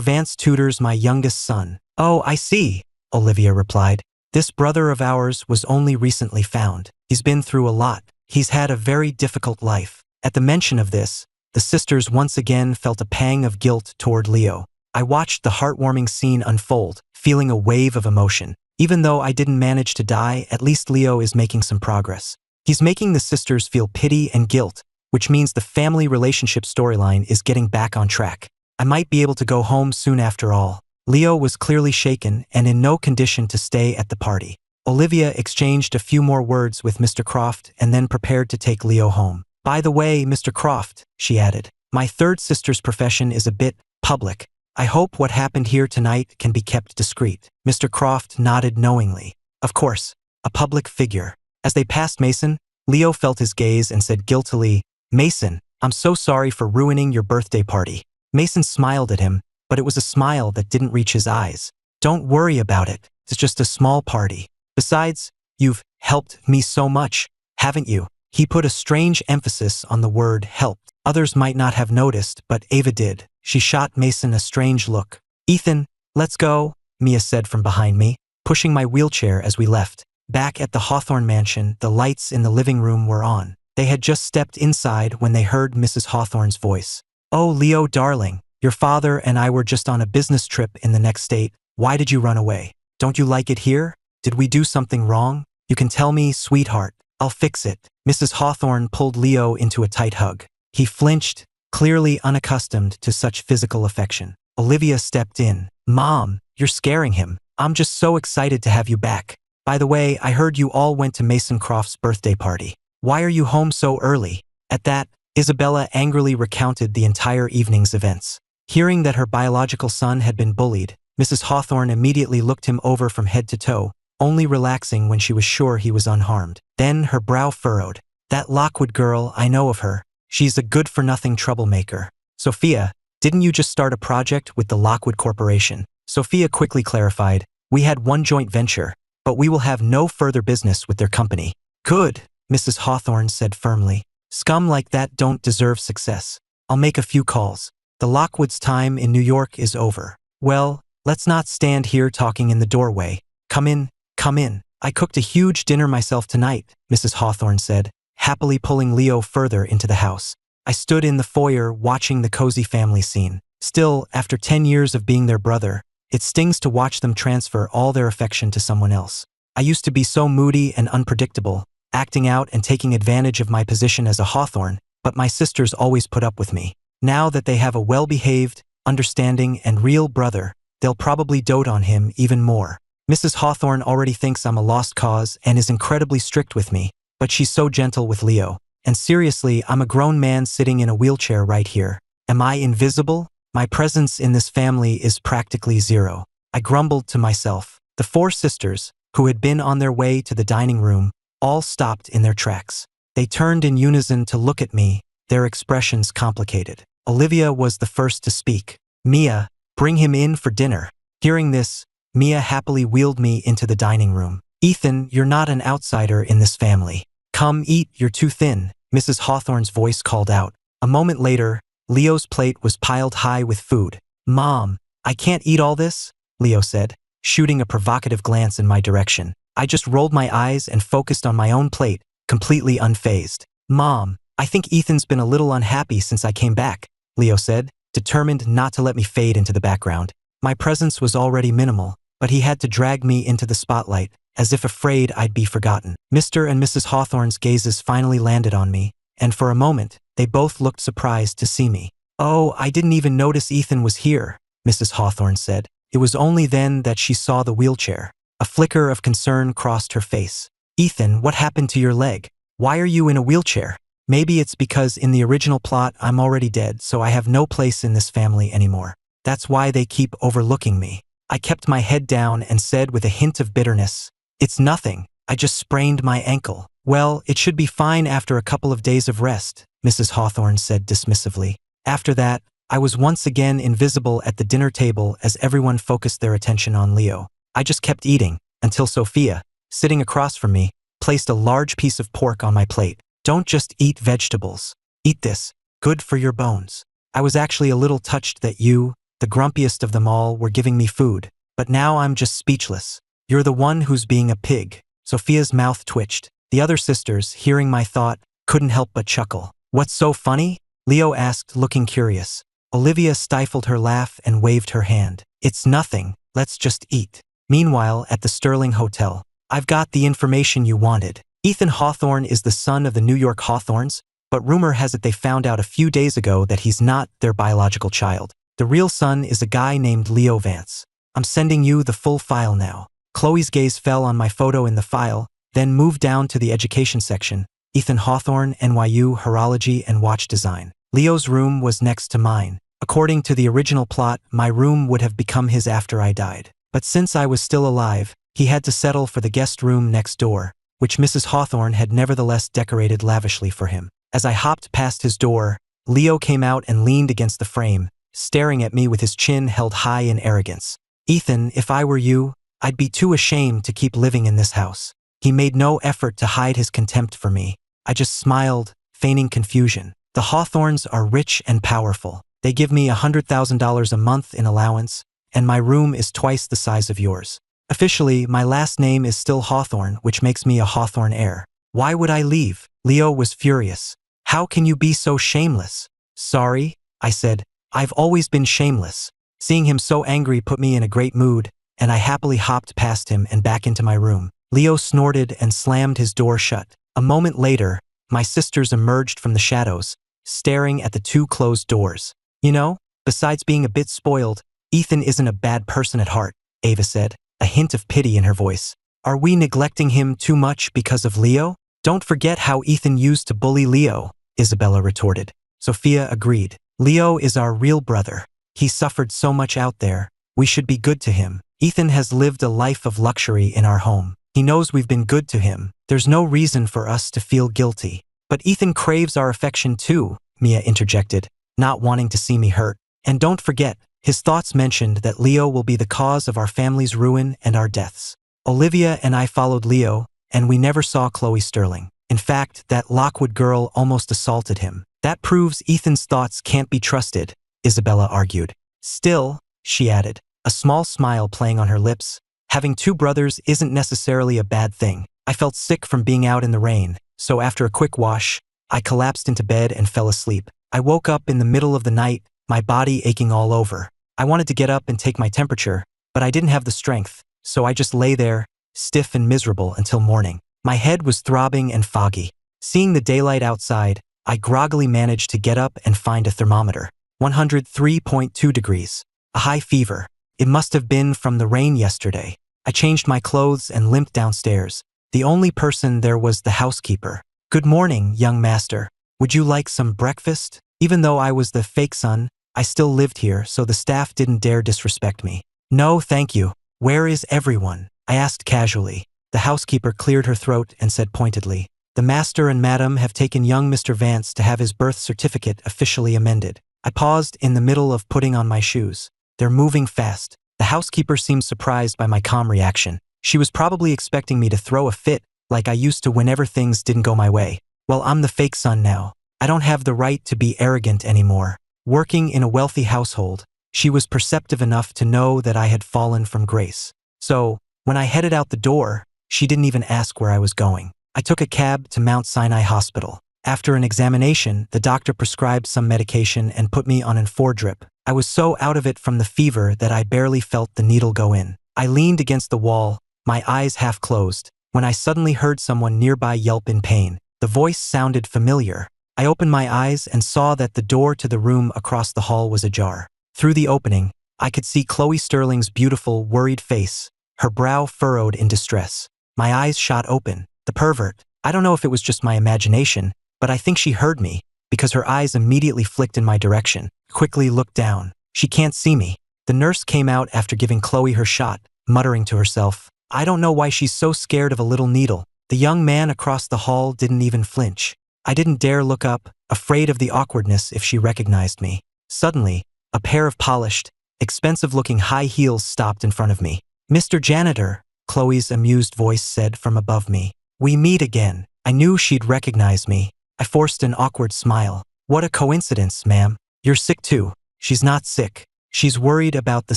Vance tutors my youngest son. Oh, I see, Olivia replied. This brother of ours was only recently found. He's been through a lot. He's had a very difficult life. At the mention of this, the sisters once again felt a pang of guilt toward Leo. I watched the heartwarming scene unfold, feeling a wave of emotion. Even though I didn't manage to die, at least Leo is making some progress. He's making the sisters feel pity and guilt, which means the family relationship storyline is getting back on track. I might be able to go home soon after all. Leo was clearly shaken and in no condition to stay at the party. Olivia exchanged a few more words with Mr. Croft and then prepared to take Leo home. By the way, Mr. Croft, she added, my third sister's profession is a bit public. I hope what happened here tonight can be kept discreet. Mr. Croft nodded knowingly. Of course, a public figure. As they passed Mason, Leo felt his gaze and said guiltily, Mason, I'm so sorry for ruining your birthday party. Mason smiled at him, but it was a smile that didn't reach his eyes. Don't worry about it. It's just a small party. Besides, you've helped me so much, haven't you? He put a strange emphasis on the word helped. Others might not have noticed, but Ava did. She shot Mason a strange look. Ethan, let's go, Mia said from behind me, pushing my wheelchair as we left. Back at the Hawthorne mansion, the lights in the living room were on. They had just stepped inside when they heard Mrs. Hawthorne's voice. Oh, Leo, darling, your father and I were just on a business trip in the next state. Why did you run away? Don't you like it here? Did we do something wrong? You can tell me, sweetheart. I'll fix it. Mrs. Hawthorne pulled Leo into a tight hug. He flinched, clearly unaccustomed to such physical affection. Olivia stepped in. Mom, you're scaring him. I'm just so excited to have you back. By the way, I heard you all went to Mason Croft's birthday party. Why are you home so early? At that, Isabella angrily recounted the entire evening's events. Hearing that her biological son had been bullied, Mrs. Hawthorne immediately looked him over from head to toe, only relaxing when she was sure he was unharmed. Then her brow furrowed. That Lockwood girl, I know of her. She's a good-for-nothing troublemaker. Sophia, didn't you just start a project with the Lockwood Corporation? Sophia quickly clarified, we had one joint venture, but we will have no further business with their company. Good, Mrs. Hawthorne said firmly. Scum like that don't deserve success. I'll make a few calls. The Lockwood's time in New York is over. Well, let's not stand here talking in the doorway. Come in, come in. I cooked a huge dinner myself tonight, Mrs. Hawthorne said, happily pulling Leo further into the house. I stood in the foyer watching the cozy family scene. Still, after 10 years of being their brother, it stings to watch them transfer all their affection to someone else. I used to be so moody and unpredictable, acting out and taking advantage of my position as a Hawthorne, but my sisters always put up with me. Now that they have a well-behaved, understanding, and real brother, they'll probably dote on him even more. Mrs. Hawthorne already thinks I'm a lost cause and is incredibly strict with me, but she's so gentle with Leo. And seriously, I'm a grown man sitting in a wheelchair right here. Am I invisible? My presence in this family is practically zero. I grumbled to myself. The four sisters, who had been on their way to the dining room, all stopped in their tracks. They turned in unison to look at me, their expressions complicated. Olivia was the first to speak. Mia, bring him in for dinner. Hearing this, Mia happily wheeled me into the dining room. Ethan, you're not an outsider in this family. Come eat, you're too thin, Mrs. Hawthorne's voice called out. A moment later, Leo's plate was piled high with food. Mom, I can't eat all this, Leo said, shooting a provocative glance in my direction. I just rolled my eyes and focused on my own plate, completely unfazed. Mom, I think Ethan's been a little unhappy since I came back, Leo said, determined not to let me fade into the background. My presence was already minimal, but he had to drag me into the spotlight, as if afraid I'd be forgotten. Mr. and Mrs. Hawthorne's gazes finally landed on me, and for a moment, they both looked surprised to see me. Oh, I didn't even notice Ethan was here, Mrs. Hawthorne said. It was only then that she saw the wheelchair. A flicker of concern crossed her face. Ethan, what happened to your leg? Why are you in a wheelchair? Maybe it's because in the original plot I'm already dead, so I have no place in this family anymore. That's why they keep overlooking me. I kept my head down and said with a hint of bitterness, it's nothing, I just sprained my ankle. Well, it should be fine after a couple of days of rest, Mrs. Hawthorne said dismissively. After that, I was once again invisible at the dinner table as everyone focused their attention on Leo. I just kept eating, until Sophia, sitting across from me, placed a large piece of pork on my plate. Don't just eat vegetables. Eat this. Good for your bones. I was actually a little touched that you, the grumpiest of them all, were giving me food. But now I'm just speechless. You're the one who's being a pig. Sophia's mouth twitched. The other sisters, hearing my thought, couldn't help but chuckle. What's so funny? Leo asked, looking curious. Olivia stifled her laugh and waved her hand. It's nothing. Let's just eat. Meanwhile, at the Sterling Hotel, I've got the information you wanted. Ethan Hawthorne is the son of the New York Hawthornes, but rumor has it they found out a few days ago that he's not their biological child. The real son is a guy named Leo Vance. I'm sending you the full file now. Chloe's gaze fell on my photo in the file, then moved down to the education section. Ethan Hawthorne, NYU, Horology and Watch Design. Leo's room was next to mine. According to the original plot, my room would have become his after I died. But since I was still alive, he had to settle for the guest room next door, which Mrs. Hawthorne had nevertheless decorated lavishly for him. As I hopped past his door, Leo came out and leaned against the frame, staring at me with his chin held high in arrogance. Ethan, if I were you, I'd be too ashamed to keep living in this house. He made no effort to hide his contempt for me. I just smiled, feigning confusion. The Hawthornes are rich and powerful. They give me $100,000 a month in allowance, and my room is twice the size of yours. Officially, my last name is still Hawthorne, which makes me a Hawthorne heir. Why would I leave? Leo was furious. How can you be so shameless? Sorry, I said. I've always been shameless. Seeing him so angry put me in a great mood, and I happily hopped past him and back into my room. Leo snorted and slammed his door shut. A moment later, my sisters emerged from the shadows, staring at the two closed doors. You know, besides being a bit spoiled, Ethan isn't a bad person at heart, Ava said, a hint of pity in her voice. Are we neglecting him too much because of Leo? Don't forget how Ethan used to bully Leo, Isabella retorted. Sophia agreed. Leo is our real brother. He suffered so much out there. We should be good to him. Ethan has lived a life of luxury in our home. He knows we've been good to him. There's no reason for us to feel guilty. But Ethan craves our affection too, Mia interjected, not wanting to see me hurt. And don't forget, his thoughts mentioned that Leo will be the cause of our family's ruin and our deaths. Olivia and I followed Leo, and we never saw Chloe Sterling. In fact, that Lockwood girl almost assaulted him. That proves Ethan's thoughts can't be trusted, Isabella argued. Still, she added, a small smile playing on her lips, having two brothers isn't necessarily a bad thing. I felt sick from being out in the rain, so after a quick wash, I collapsed into bed and fell asleep. I woke up in the middle of the night, my body aching all over. I wanted to get up and take my temperature, but I didn't have the strength, so I just lay there, stiff and miserable until morning. My head was throbbing and foggy. Seeing the daylight outside, I groggily managed to get up and find a thermometer. 103.2 degrees. A high fever. It must have been from the rain yesterday. I changed my clothes and limped downstairs. The only person there was the housekeeper. Good morning, young master. Would you like some breakfast? Even though I was the fake son, I still lived here, so the staff didn't dare disrespect me. No, thank you. Where is everyone? I asked casually. The housekeeper cleared her throat and said pointedly, the master and madam have taken young Mr. Vance to have his birth certificate officially amended. I paused in the middle of putting on my shoes. They're moving fast. The housekeeper seemed surprised by my calm reaction. She was probably expecting me to throw a fit like I used to whenever things didn't go my way. Well, I'm the fake son now. I don't have the right to be arrogant anymore. Working in a wealthy household, she was perceptive enough to know that I had fallen from grace. So, when I headed out the door, she didn't even ask where I was going. I took a cab to Mount Sinai Hospital. After an examination, the doctor prescribed some medication and put me on an 4-drip. I was so out of it from the fever that I barely felt the needle go in. I leaned against the wall, my eyes half closed, when I suddenly heard someone nearby yelp in pain. The voice sounded familiar. I opened my eyes and saw that the door to the room across the hall was ajar. Through the opening, I could see Chloe Sterling's beautiful, worried face, her brow furrowed in distress. My eyes shot open. The pervert. I don't know if it was just my imagination, but I think she heard me, because her eyes immediately flicked in my direction. Quickly looked down. She can't see me. The nurse came out after giving Chloe her shot, muttering to herself, I don't know why she's so scared of a little needle. The young man across the hall didn't even flinch. I didn't dare look up, afraid of the awkwardness if she recognized me. Suddenly, a pair of polished, expensive-looking high heels stopped in front of me. Mr. Janitor, Chloe's amused voice said from above me. We meet again. I knew she'd recognize me. I forced an awkward smile. What a coincidence, ma'am. You're sick too. She's not sick. She's worried about the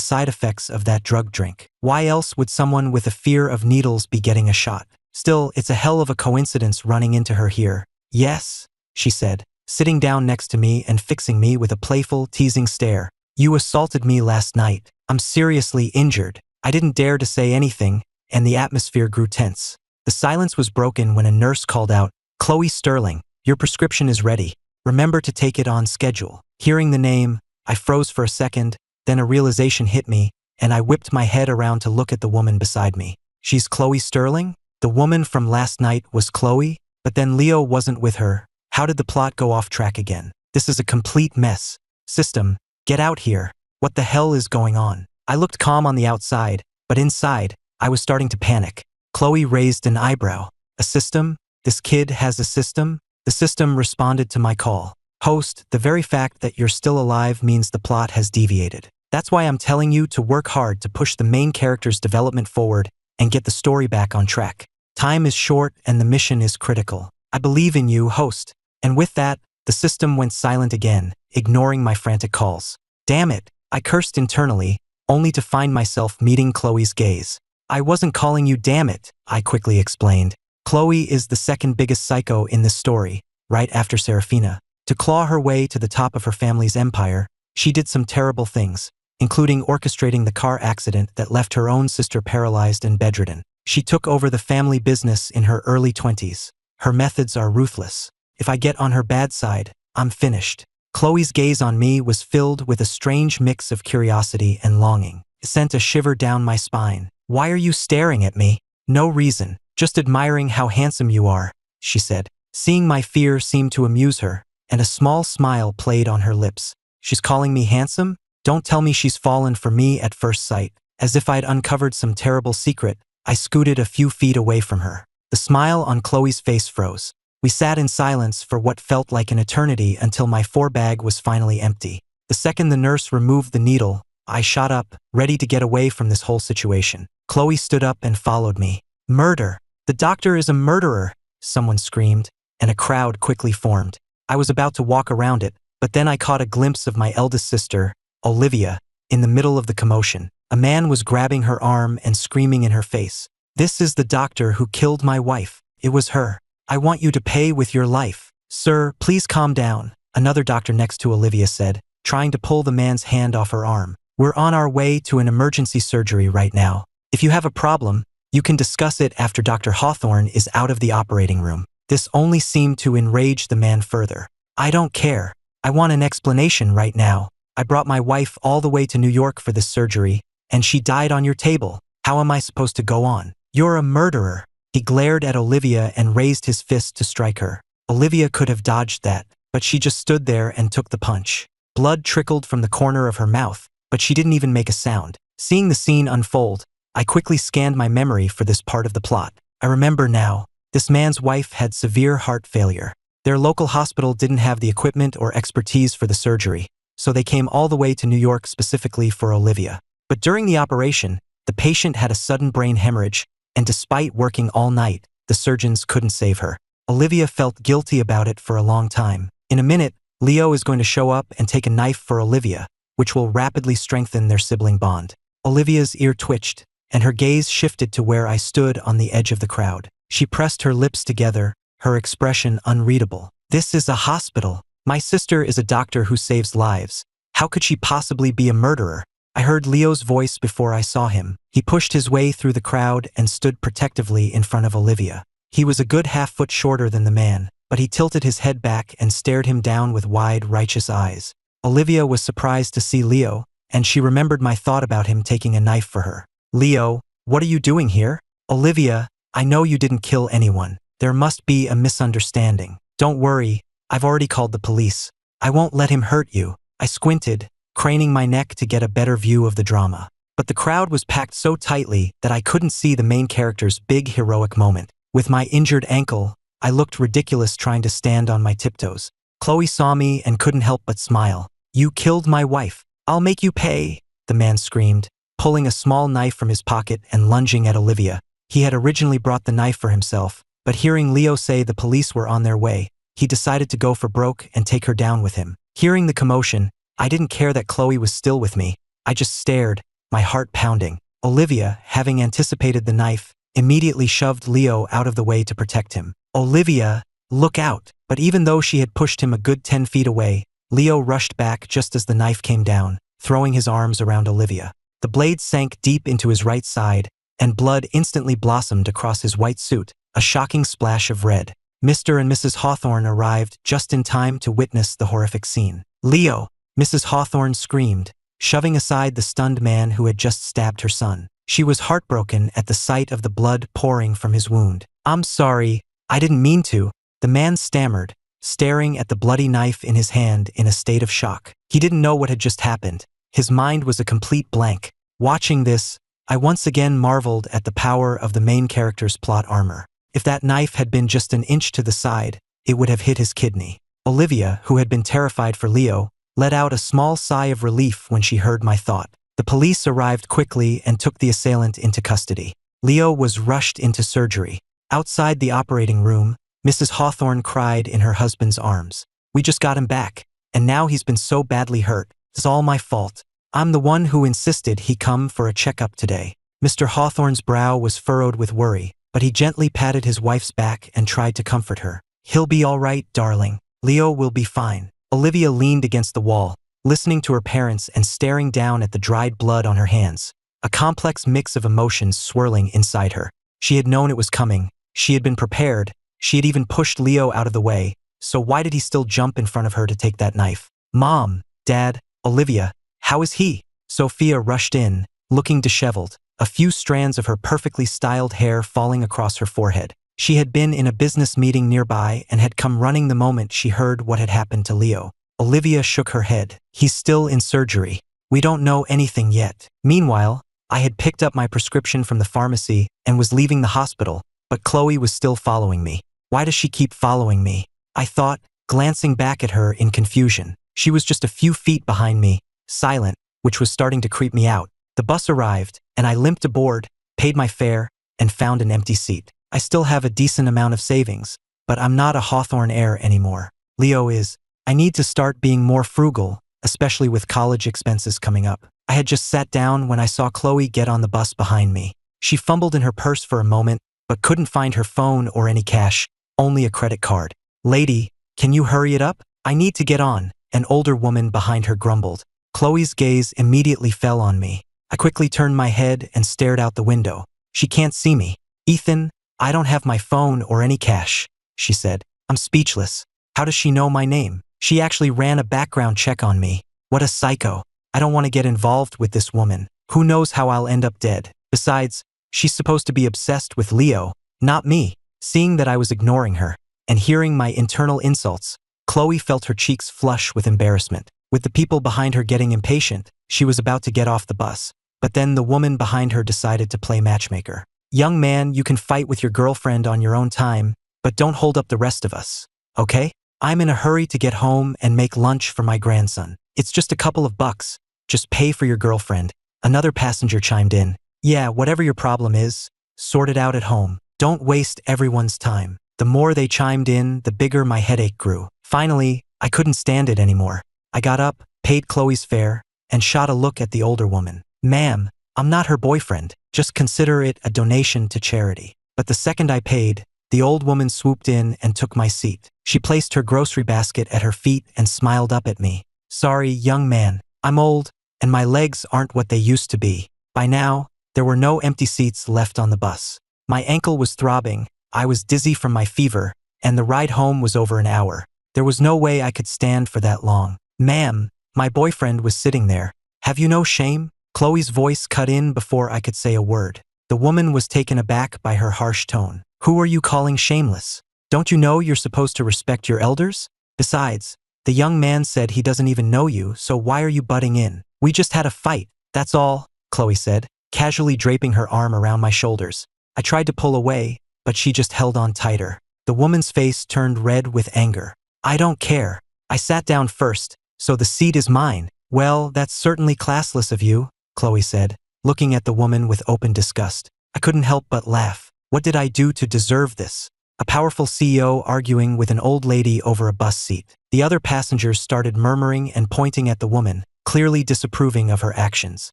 side effects of that drug drink. Why else would someone with a fear of needles be getting a shot? Still, it's a hell of a coincidence running into her here. Yes, she said, sitting down next to me and fixing me with a playful, teasing stare. You assaulted me last night. I'm seriously injured. I didn't dare to say anything, and the atmosphere grew tense. The silence was broken when a nurse called out, Chloe Sterling, your prescription is ready. Remember to take it on schedule. Hearing the name, I froze for a second, then a realization hit me, and I whipped my head around to look at the woman beside me. She's Chloe Sterling? The woman from last night was Chloe? But then Leo wasn't with her. How did the plot go off track again? This is a complete mess. System, get out here. What the hell is going on? I looked calm on the outside, but inside, I was starting to panic. Chloe raised an eyebrow. A system? This kid has a system? The system responded to my call. Host, the very fact that you're still alive means the plot has deviated. That's why I'm telling you to work hard to push the main character's development forward and get the story back on track. Time is short and the mission is critical. I believe in you, host. And with that, the system went silent again, ignoring my frantic calls. Damn it, I cursed internally, only to find myself meeting Chloe's gaze. I wasn't calling you damn it, I quickly explained. Chloe is the second biggest psycho in this story, right after Serafina. To claw her way to the top of her family's empire, she did some terrible things, including orchestrating the car accident that left her own sister paralyzed and bedridden. She took over the family business in her early 20s. Her methods are ruthless. If I get on her bad side, I'm finished. Chloe's gaze on me was filled with a strange mix of curiosity and longing. It sent a shiver down my spine. Why are you staring at me? No reason. Just admiring how handsome you are, she said. Seeing my fear seemed to amuse her, and a small smile played on her lips. She's calling me handsome? Don't tell me she's fallen for me at first sight. As if I'd uncovered some terrible secret, I scooted a few feet away from her. The smile on Chloe's face froze. We sat in silence for what felt like an eternity until my bag was finally empty. The second the nurse removed the needle, I shot up, ready to get away from this whole situation. Chloe stood up and followed me. Murder! The doctor is a murderer! Someone screamed, and a crowd quickly formed. I was about to walk around it, but then I caught a glimpse of my eldest sister, Olivia, in the middle of the commotion. A man was grabbing her arm and screaming in her face. This is the doctor who killed my wife. It was her. I want you to pay with your life. Sir, please calm down, another doctor next to Olivia said, trying to pull the man's hand off her arm. We're on our way to an emergency surgery right now. If you have a problem, you can discuss it after Dr. Hawthorne is out of the operating room. This only seemed to enrage the man further. I don't care. I want an explanation right now. I brought my wife all the way to New York for this surgery, and she died on your table. How am I supposed to go on? You're a murderer. He glared at Olivia and raised his fist to strike her. Olivia could have dodged that, but she just stood there and took the punch. Blood trickled from the corner of her mouth, but she didn't even make a sound. Seeing the scene unfold, I quickly scanned my memory for this part of the plot. I remember now. This man's wife had severe heart failure. Their local hospital didn't have the equipment or expertise for the surgery, so they came all the way to New York specifically for Olivia. But during the operation, the patient had a sudden brain hemorrhage, and despite working all night, the surgeons couldn't save her. Olivia felt guilty about it for a long time. In a minute, Leo is going to show up and take a knife for Olivia, which will rapidly strengthen their sibling bond. Olivia's ear twitched, and her gaze shifted to where I stood on the edge of the crowd. She pressed her lips together, her expression unreadable. This is a hospital. My sister is a doctor who saves lives. How could she possibly be a murderer? I heard Leo's voice before I saw him. He pushed his way through the crowd and stood protectively in front of Olivia. He was a good half-foot shorter than the man, but he tilted his head back and stared him down with wide, righteous eyes. Olivia was surprised to see Leo, and she remembered my thought about him taking a knife for her. Leo, what are you doing here? Olivia, I know you didn't kill anyone. There must be a misunderstanding. Don't worry, I've already called the police. I won't let him hurt you. I squinted, craning my neck to get a better view of the drama. But the crowd was packed so tightly that I couldn't see the main character's big heroic moment. With my injured ankle, I looked ridiculous trying to stand on my tiptoes. Chloe saw me and couldn't help but smile. You killed my wife. I'll make you pay, the man screamed, pulling a small knife from his pocket and lunging at Olivia. He had originally brought the knife for himself, but hearing Leo say the police were on their way, he decided to go for broke and take her down with him. Hearing the commotion, I didn't care that Chloe was still with me. I just stared, my heart pounding. Olivia, having anticipated the knife, immediately shoved Leo out of the way to protect him. "Olivia, look out!" But even though she had pushed him a good 10 feet away, Leo rushed back just as the knife came down, throwing his arms around Olivia. The blade sank deep into his right side, and blood instantly blossomed across his white suit, a shocking splash of red. Mr. and Mrs. Hawthorne arrived just in time to witness the horrific scene. "Leo!" Mrs. Hawthorne screamed, shoving aside the stunned man who had just stabbed her son. She was heartbroken at the sight of the blood pouring from his wound. "I'm sorry, I didn't mean to," the man stammered, staring at the bloody knife in his hand in a state of shock. He didn't know what had just happened. His mind was a complete blank. Watching this, I once again marveled at the power of the main character's plot armor. If that knife had been just an inch to the side, it would have hit his kidney. Olivia, who had been terrified for Leo, let out a small sigh of relief when she heard my thought. The police arrived quickly and took the assailant into custody. Leo was rushed into surgery. Outside the operating room, Mrs. Hawthorne cried in her husband's arms. "We just got him back, and now he's been so badly hurt. It's all my fault. I'm the one who insisted he come for a checkup today." Mr. Hawthorne's brow was furrowed with worry, but he gently patted his wife's back and tried to comfort her. "He'll be all right, darling. Leo will be fine." Olivia leaned against the wall, listening to her parents and staring down at the dried blood on her hands, a complex mix of emotions swirling inside her. She had known it was coming. She had been prepared. She had even pushed Leo out of the way, so why did he still jump in front of her to take that knife? "Mom, Dad, Olivia, how is he?" Sophia rushed in, looking disheveled, a few strands of her perfectly styled hair falling across her forehead. She had been in a business meeting nearby and had come running the moment she heard what had happened to Leo. Olivia shook her head. "He's still in surgery. We don't know anything yet." Meanwhile, I had picked up my prescription from the pharmacy and was leaving the hospital, but Chloe was still following me. Why does she keep following me? I thought, glancing back at her in confusion. She was just a few feet behind me, silent, which was starting to creep me out. The bus arrived, and I limped aboard, paid my fare, and found an empty seat. I still have a decent amount of savings, but I'm not a Hawthorne heir anymore. Leo is. I need to start being more frugal, especially with college expenses coming up. I had just sat down when I saw Chloe get on the bus behind me. She fumbled in her purse for a moment, but couldn't find her phone or any cash, only a credit card. "Lady, can you hurry it up? I need to get on," an older woman behind her grumbled. Chloe's gaze immediately fell on me. I quickly turned my head and stared out the window. "She can't see me. Ethan, I don't have my phone or any cash," she said. I'm speechless. How does she know my name? She actually ran a background check on me. What a psycho. I don't want to get involved with this woman. Who knows how I'll end up dead. Besides, she's supposed to be obsessed with Leo, not me. Seeing that I was ignoring her, and hearing my internal insults, Chloe felt her cheeks flush with embarrassment. With the people behind her getting impatient, she was about to get off the bus. But then the woman behind her decided to play matchmaker. "Young man, you can fight with your girlfriend on your own time, but don't hold up the rest of us, okay? I'm in a hurry to get home and make lunch for my grandson. It's just a couple of bucks. Just pay for your girlfriend." Another passenger chimed in. "Yeah, whatever your problem is, sort it out at home. Don't waste everyone's time." The more they chimed in, the bigger my headache grew. Finally, I couldn't stand it anymore. I got up, paid Chloe's fare, and shot a look at the older woman. "Ma'am, I'm not her boyfriend. Just consider it a donation to charity." But the second I paid, the old woman swooped in and took my seat. She placed her grocery basket at her feet and smiled up at me. "Sorry, young man. I'm old, and my legs aren't what they used to be." By now, there were no empty seats left on the bus. My ankle was throbbing, I was dizzy from my fever, and the ride home was over an hour. There was no way I could stand for that long. "Ma'am," my boyfriend was sitting there. "Have you no shame?" Chloe's voice cut in before I could say a word. The woman was taken aback by her harsh tone. "Who are you calling shameless? Don't you know you're supposed to respect your elders? Besides, the young man said he doesn't even know you, so why are you butting in? We just had a fight, that's all," Chloe said, casually draping her arm around my shoulders. I tried to pull away, but she just held on tighter. The woman's face turned red with anger. "I don't care. I sat down first, so the seat is mine." "Well, that's certainly classless of you," Chloe said. looking at the woman with open disgust. I couldn't help but laugh. What did I do to deserve this? A powerful CEO arguing with an old lady over a bus seat. The other passengers started murmuring and pointing at the woman, clearly disapproving of her actions.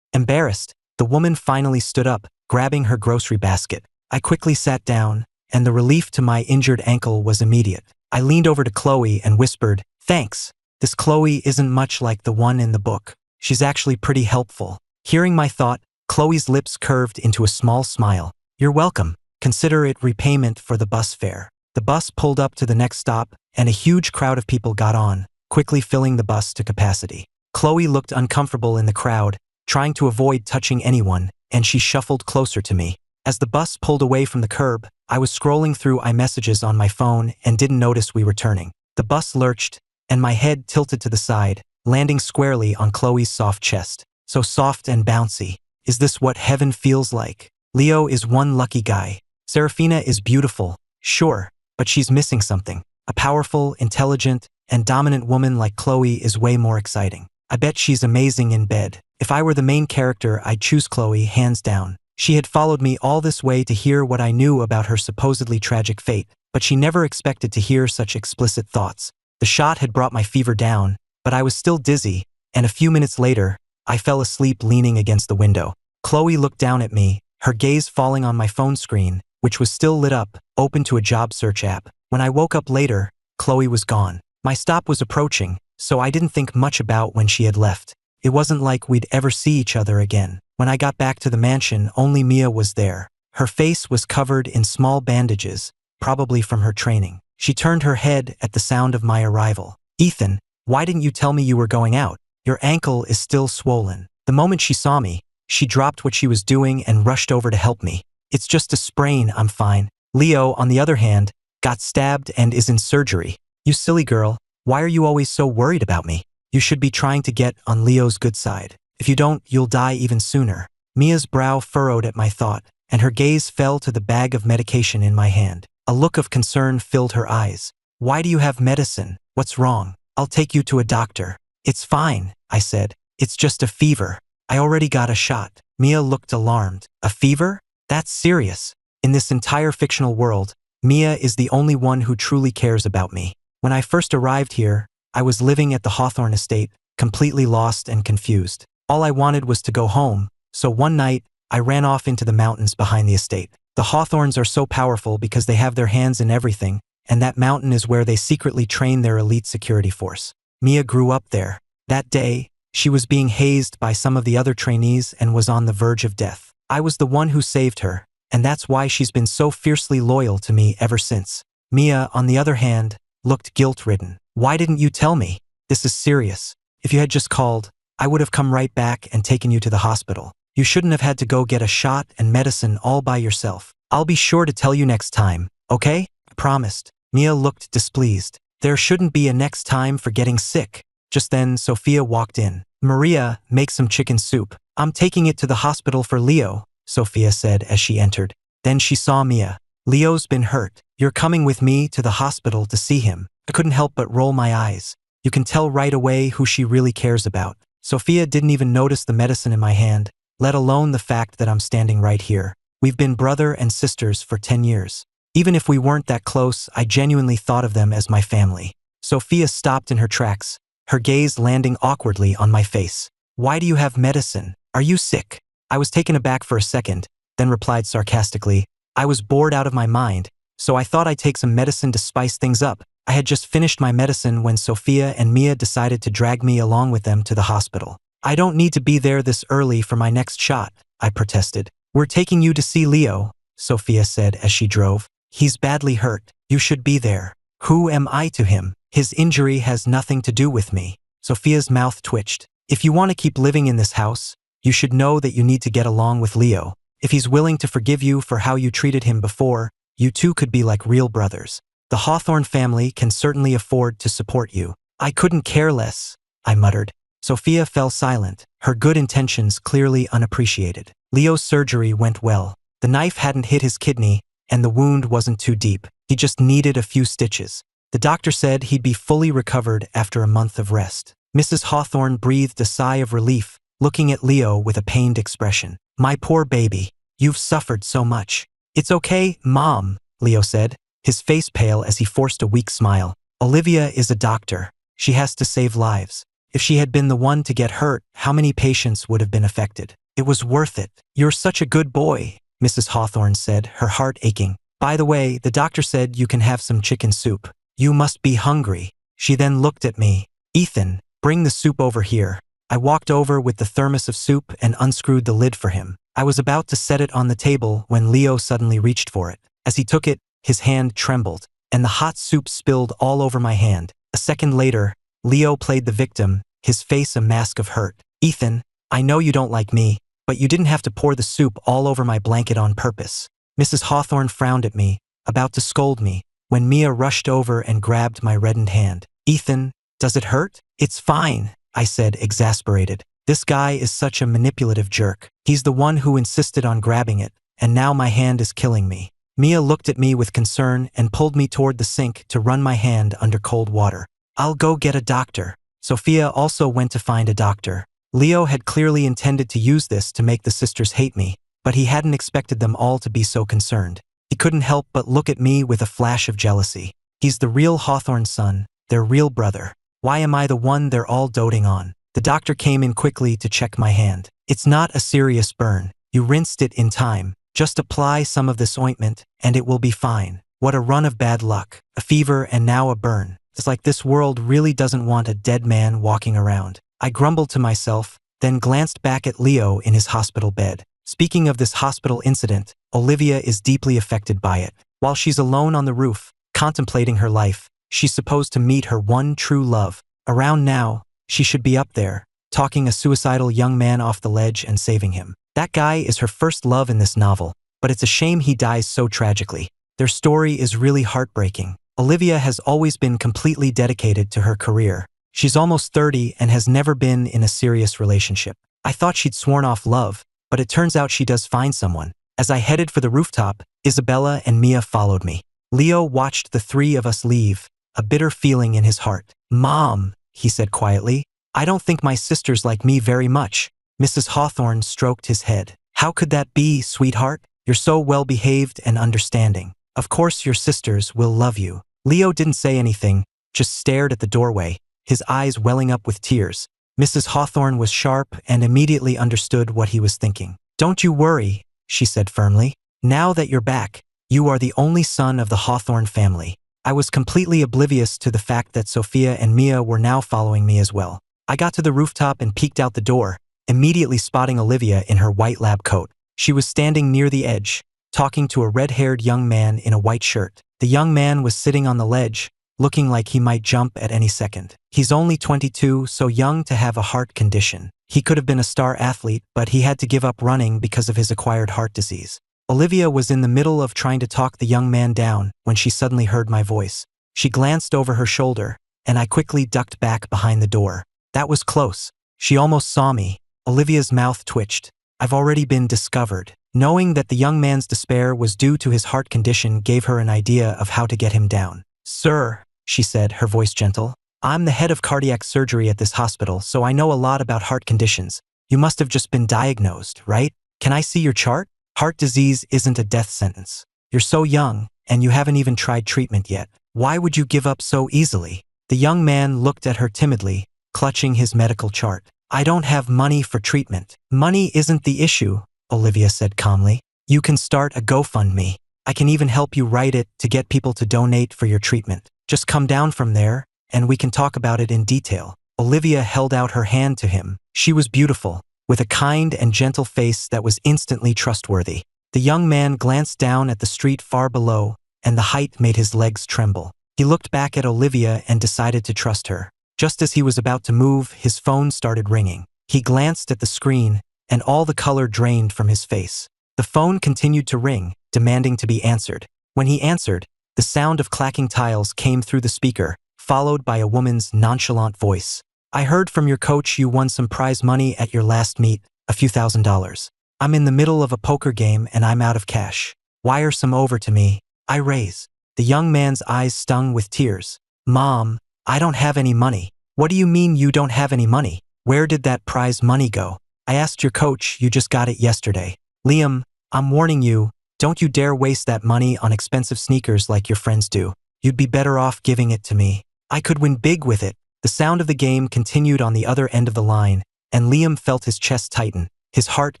Embarrassed, the woman finally stood up, grabbing her grocery basket. I quickly sat down, and the relief to my injured ankle was immediate. I leaned over to Chloe and whispered, "Thanks. This Chloe isn't much like the one in the book. She's actually pretty helpful." Hearing my thought, Chloe's lips curved into a small smile. "You're welcome. Consider it repayment for the bus fare." The bus pulled up to the next stop, and a huge crowd of people got on, quickly filling the bus to capacity. Chloe looked uncomfortable in the crowd, trying to avoid touching anyone, and she shuffled closer to me. As the bus pulled away from the curb, I was scrolling through iMessages on my phone and didn't notice we were turning. The bus lurched, and my head tilted to the side, landing squarely on Chloe's soft chest. So soft and bouncy. Is this what heaven feels like? Leo is one lucky guy. Serafina is beautiful, sure, but she's missing something. A powerful, intelligent, and dominant woman like Chloe is way more exciting. I bet she's amazing in bed. If I were the main character, I'd choose Chloe, hands down. She had followed me all this way to hear what I knew about her supposedly tragic fate, but she never expected to hear such explicit thoughts. The shot had brought my fever down, but I was still dizzy, and a few minutes later, I fell asleep leaning against the window. Chloe looked down at me, her gaze falling on my phone screen, which was still lit up, open to a job search app. When I woke up later, Chloe was gone. My stop was approaching, so I didn't think much about when she had left. It wasn't like we'd ever see each other again. When I got back to the mansion, only Mia was there. Her face was covered in small bandages, probably from her training. She turned her head at the sound of my arrival. "Ethan, why didn't you tell me you were going out? Your ankle is still swollen." The moment she saw me, she dropped what she was doing and rushed over to help me. "It's just a sprain, I'm fine." Leo, on the other hand, got stabbed and is in surgery. "You silly girl, why are you always so worried about me? You should be trying to get on Leo's good side. If you don't, you'll die even sooner." Mia's brow furrowed at my thought, and her gaze fell to the bag of medication in my hand. A look of concern filled her eyes. "Why do you have medicine? What's wrong? I'll take you to a doctor." "It's fine," I said. "It's just a fever. I already got a shot." Mia looked alarmed. "A fever? That's serious." In this entire fictional world, Mia is the only one who truly cares about me. When I first arrived here, I was living at the Hawthorne estate, completely lost and confused. All I wanted was to go home, so one night, I ran off into the mountains behind the estate. The Hawthorns are so powerful because they have their hands in everything, and that mountain is where they secretly train their elite security force. Mia grew up there. That day, she was being hazed by some of the other trainees and was on the verge of death. I was the one who saved her, and that's why she's been so fiercely loyal to me ever since. Mia, on the other hand, looked guilt-ridden. "Why didn't you tell me? This is serious. If you had just called, I would have come right back and taken you to the hospital. You shouldn't have had to go get a shot and medicine all by yourself. I'll be sure to tell you next time, okay? I promised." Mia looked displeased. "There shouldn't be a next time for getting sick." Just then, Sophia walked in. "Maria, make some chicken soup. I'm taking it to the hospital for Leo," Sophia said as she entered. Then she saw Mia. "Leo's been hurt. You're coming with me to the hospital to see him." I couldn't help but roll my eyes. You can tell right away who she really cares about. Sophia didn't even notice the medicine in my hand, let alone the fact that I'm standing right here. We've been brother and sisters for 10 years. Even if we weren't that close, I genuinely thought of them as my family. Sophia stopped in her tracks, her gaze landing awkwardly on my face. "Why do you have medicine? Are you sick?" I was taken aback for a second, then replied sarcastically, "I was bored out of my mind, so I thought I'd take some medicine to spice things up." I had just finished my medicine when Sophia and Mia decided to drag me along with them to the hospital. "I don't need to be there this early for my next shot," I protested. "We're taking you to see Leo," Sophia said as she drove. "He's badly hurt. You should be there." "Who am I to him? His injury has nothing to do with me." Sophia's mouth twitched. "If you want to keep living in this house, you should know that you need to get along with Leo. If he's willing to forgive you for how you treated him before, you two could be like real brothers. The Hawthorne family can certainly afford to support you." "I couldn't care less," I muttered. Sophia fell silent, her good intentions clearly unappreciated. Leo's surgery went well. The knife hadn't hit his kidney, and the wound wasn't too deep. He just needed a few stitches. The doctor said he'd be fully recovered after a month of rest. Mrs. Hawthorne breathed a sigh of relief, looking at Leo with a pained expression. My poor baby. You've suffered so much. It's okay, Mom, Leo said, his face pale as he forced a weak smile. Olivia is a doctor. She has to save lives. If she had been the one to get hurt, how many patients would have been affected? It was worth it. You're such a good boy, Mrs. Hawthorne said, her heart aching. By the way, the doctor said you can have some chicken soup. You must be hungry. She then looked at me. Ethan, bring the soup over here. I walked over with the thermos of soup and unscrewed the lid for him. I was about to set it on the table when Leo suddenly reached for it. As he took it, his hand trembled, and the hot soup spilled all over my hand. A second later, Leo played the victim, his face a mask of hurt. Ethan, I know you don't like me, but you didn't have to pour the soup all over my blanket on purpose. Mrs. Hawthorne frowned at me, about to scold me, when Mia rushed over and grabbed my reddened hand. Ethan, does it hurt? It's fine, I said, exasperated. This guy is such a manipulative jerk. He's the one who insisted on grabbing it, and now my hand is killing me. Mia looked at me with concern and pulled me toward the sink to run my hand under cold water. I'll go get a doctor. Sophia also went to find a doctor. Leo had clearly intended to use this to make the sisters hate me, but he hadn't expected them all to be so concerned. He couldn't help but look at me with a flash of jealousy. He's the real Hawthorne son, their real brother. Why am I the one they're all doting on? The doctor came in quickly to check my hand. It's not a serious burn. You rinsed it in time. Just apply some of this ointment, and it will be fine. What a run of bad luck. A fever and now a burn. It's like this world really doesn't want a dead man walking around. I grumbled to myself, then glanced back at Leo in his hospital bed. Speaking of this hospital incident, Olivia is deeply affected by it. While she's alone on the roof, contemplating her life, she's supposed to meet her one true love. Around now, she should be up there, talking a suicidal young man off the ledge and saving him. That guy is her first love in this novel, but it's a shame he dies so tragically. Their story is really heartbreaking. Olivia has always been completely dedicated to her career. She's almost 30 and has never been in a serious relationship. I thought she'd sworn off love, but it turns out she does find someone. As I headed for the rooftop, Isabella and Mia followed me. Leo watched the three of us leave, a bitter feeling in his heart. Mom, he said quietly, I don't think my sisters like me very much. Mrs. Hawthorne stroked his head. How could that be, sweetheart? You're so well-behaved and understanding. Of course your sisters will love you. Leo didn't say anything, just stared at the doorway, his eyes welling up with tears. Mrs. Hawthorne was sharp and immediately understood what he was thinking. Don't you worry, she said firmly. Now that you're back, you are the only son of the Hawthorne family. I was completely oblivious to the fact that Sophia and Mia were now following me as well. I got to the rooftop and peeked out the door, immediately spotting Olivia in her white lab coat. She was standing near the edge, talking to a red-haired young man in a white shirt. The young man was sitting on the ledge, looking like he might jump at any second. He's only 22, so young to have a heart condition. He could have been a star athlete, but he had to give up running because of his acquired heart disease. Olivia was in the middle of trying to talk the young man down when she suddenly heard my voice. She glanced over her shoulder, and I quickly ducked back behind the door. That was close. She almost saw me. Olivia's mouth twitched. I've already been discovered. Knowing that the young man's despair was due to his heart condition gave her an idea of how to get him down. Sir, she said, her voice gentle, I'm the head of cardiac surgery at this hospital, so I know a lot about heart conditions. You must have just been diagnosed, right? Can I see your chart? Heart disease isn't a death sentence. You're so young, and you haven't even tried treatment yet. Why would you give up so easily? The young man looked at her timidly, clutching his medical chart. I don't have money for treatment. Money isn't the issue, Olivia said calmly. You can start a GoFundMe. I can even help you write it to get people to donate for your treatment. Just come down from there, and we can talk about it in detail. Olivia held out her hand to him. She was beautiful, with a kind and gentle face that was instantly trustworthy. The young man glanced down at the street far below, and the height made his legs tremble. He looked back at Olivia and decided to trust her. Just as he was about to move, his phone started ringing. He glanced at the screen, and all the color drained from his face. The phone continued to ring, demanding to be answered. When he answered, the sound of clacking tiles came through the speaker, followed by a woman's nonchalant voice. I heard from your coach you won some prize money at your last meet, a few $1,000s. I'm in the middle of a poker game and I'm out of cash. Wire some over to me. I raise. The young man's eyes stung with tears. Mom, I don't have any money. What do you mean you don't have any money? Where did that prize money go? I asked your coach, you just got it yesterday. Liam, I'm warning you, don't you dare waste that money on expensive sneakers like your friends do. You'd be better off giving it to me. I could win big with it. The sound of the game continued on the other end of the line, and Liam felt his chest tighten, his heart